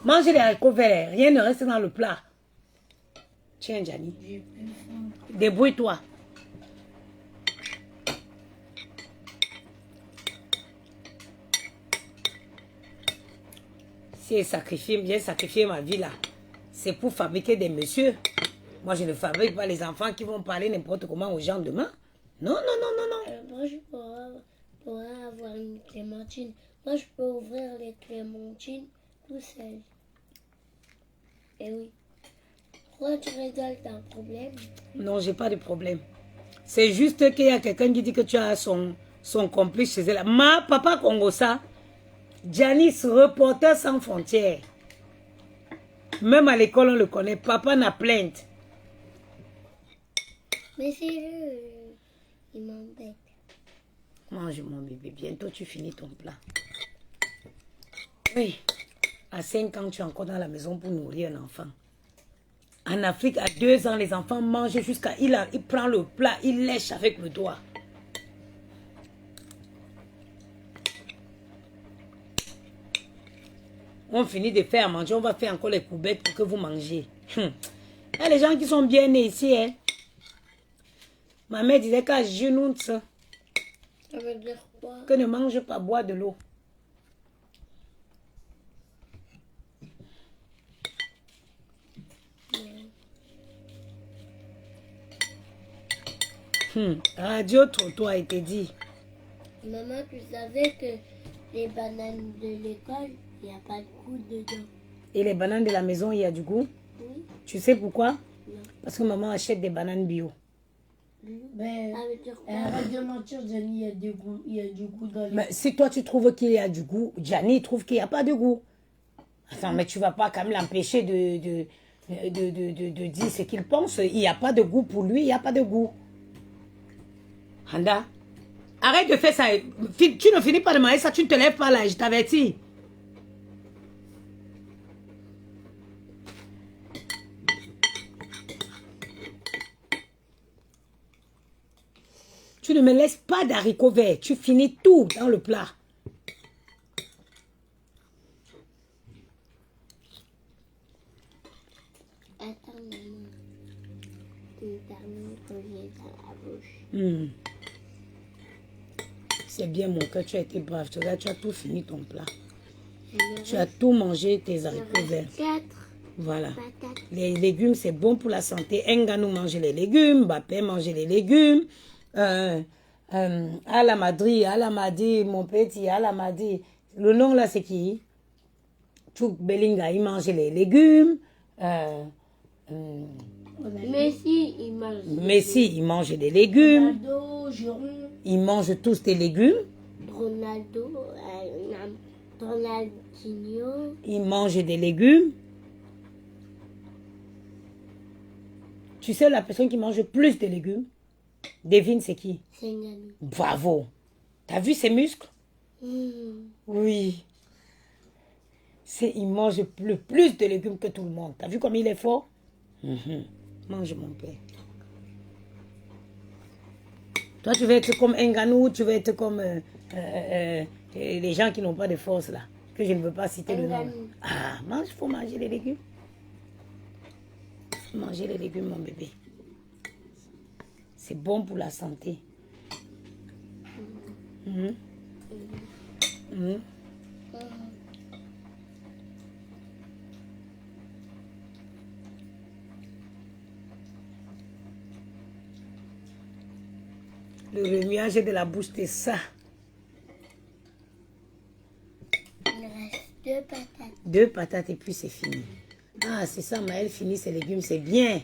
Manger les haricots verts, rien ne reste dans le plat. Tiens, Gianni. Débrouille-toi. Si j'ai sacrifié ma vie là, c'est pour fabriquer des messieurs. Moi, je ne fabrique pas les enfants qui vont parler n'importe comment aux gens demain. Non, non, non, non, non. Moi, je pourrais avoir une clémentine. Moi, je peux ouvrir les clémentines tout seul. Eh oui. Pourquoi tu rigoles? T'as un problème? Non, j'ai pas de problème. C'est juste qu'il y a quelqu'un qui dit que tu as son complice chez elle. Ma papa Congosa, Janice, reporter sans frontières. Même à l'école, on le connaît. Papa n'a plainte. Mais c'est eux. Il m'embête. Mange mon bébé. Bientôt, tu finis ton plat. Oui. À 5 ans, tu es encore dans la maison pour nourrir un enfant. En Afrique, à 2 ans, les enfants mangent jusqu'à... Il prend le plat, il lèche avec le doigt. On finit de faire à manger, on va faire encore les coubettes pour que vous mangez. Il y a les gens qui sont bien nés ici. Hein. Ma mère disait qu'à genoux, Ça veut dire quoi? que ne mange pas, bois de l'eau. Radio Toto a été dit. Maman, tu savais que les bananes de l'école, il n'y a pas de goût dedans? Et les bananes de la maison, il y a du goût? Oui. Tu sais pourquoi? Non. Parce que maman achète des bananes bio. Ben, Ça veut dire quoi? arrête de mentir, Jenny, il y a du goût dans les... Mais si toi tu trouves qu'il y a du goût, Gianni trouve qu'il n'y a pas de goût. Attends, mais tu vas pas quand même l'empêcher de dire ce qu'il pense. Il n'y a pas de goût pour lui, il n'y a pas de goût. Handa, arrête de faire ça. Tu ne finis pas de manger ça, tu ne te lèves pas là, je t'avertis. Tu ne me laisses pas d'haricots verts. Tu finis tout dans le plat. Attends, maman. Tu termines quand j'ai dans la bouche. C'est bien mon cœur, tu as été brave. Tu as tout fini ton plat. Tu as tout mangé, tes haricots verts. 4 Voilà. patates. Les légumes, c'est bon pour la santé. Nganou mange les légumes, Bappé mange les légumes. À la Madi, mon petit, à la Madi. Le nom là, c'est qui? Chouk Belinga, il mange les légumes. Messi, il mange. Messi, il mange des légumes. Ronaldo, Giron. Ils mangent tous des légumes. Ronaldo, Ronaldinho. Ils mangent des légumes. Tu sais, la personne qui mange plus de légumes, devine c'est qui? C'est Nganou. Bravo. T'as vu ses muscles? Oui. Il mange le plus de légumes que tout le monde. T'as vu comme il est fort? Mange mon père. Toi, tu vas être comme Nganou, tu vas être comme les gens qui n'ont pas de force là. Que je ne veux pas citer le nom. Nganou. Ah, mange, faut manger les légumes. Faut manger les légumes, mon bébé. C'est bon pour la santé. Le remuage de la bouche, c'est ça. Il reste 2 patates. 2 patates et puis c'est fini. Ah, c'est ça, Maëlle finit ses légumes, c'est bien.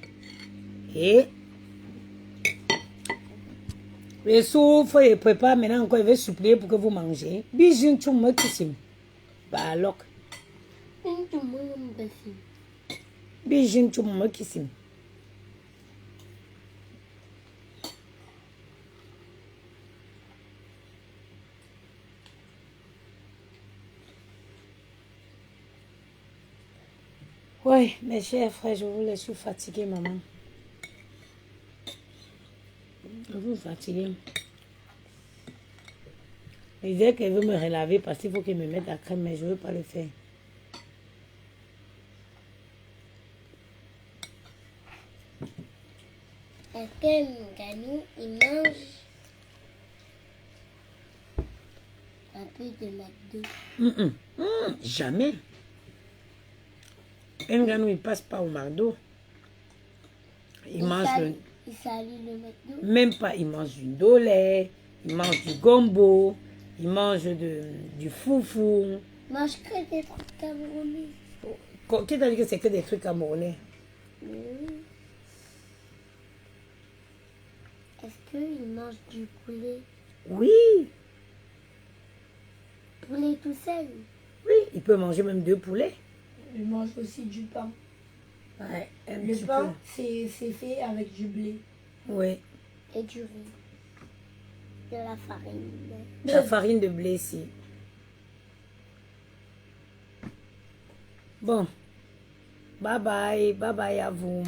Et le souffle et prépare maintenant encore, il va supplier pour que vous mangez. Bijou, tu me kissim. Bah, alors. Une tout le monde me fait. Bijin tu me kissim. Oui, mes chers frères, je vous laisse, je suis fatiguée, maman. Je vous fatiguée. Elle disait qu'elle veut me relaver parce qu'il faut qu'elle me mette la crème, mais je ne veux pas le faire. Est-ce que Ganou, il mange un peu de McDo? Jamais. Un gars, il ne passe pas au McDo. Il mange Il salit le McDo? même pas, il mange du dolé, il mange du gombo, il mange du foufou. Il mange que des trucs camerounais. Qui t'a dit que c'est que des trucs camerounais? Oui. Est-ce qu'il mange du poulet? Oui, Poulet tout seul? oui, il peut manger même 2 poulets. Il mange aussi du pain. Ouais, un Le petit pain, c'est fait avec du blé. peu. Oui, Et du riz. De la farine. la farine de blé ici. Bon, bye bye à vous.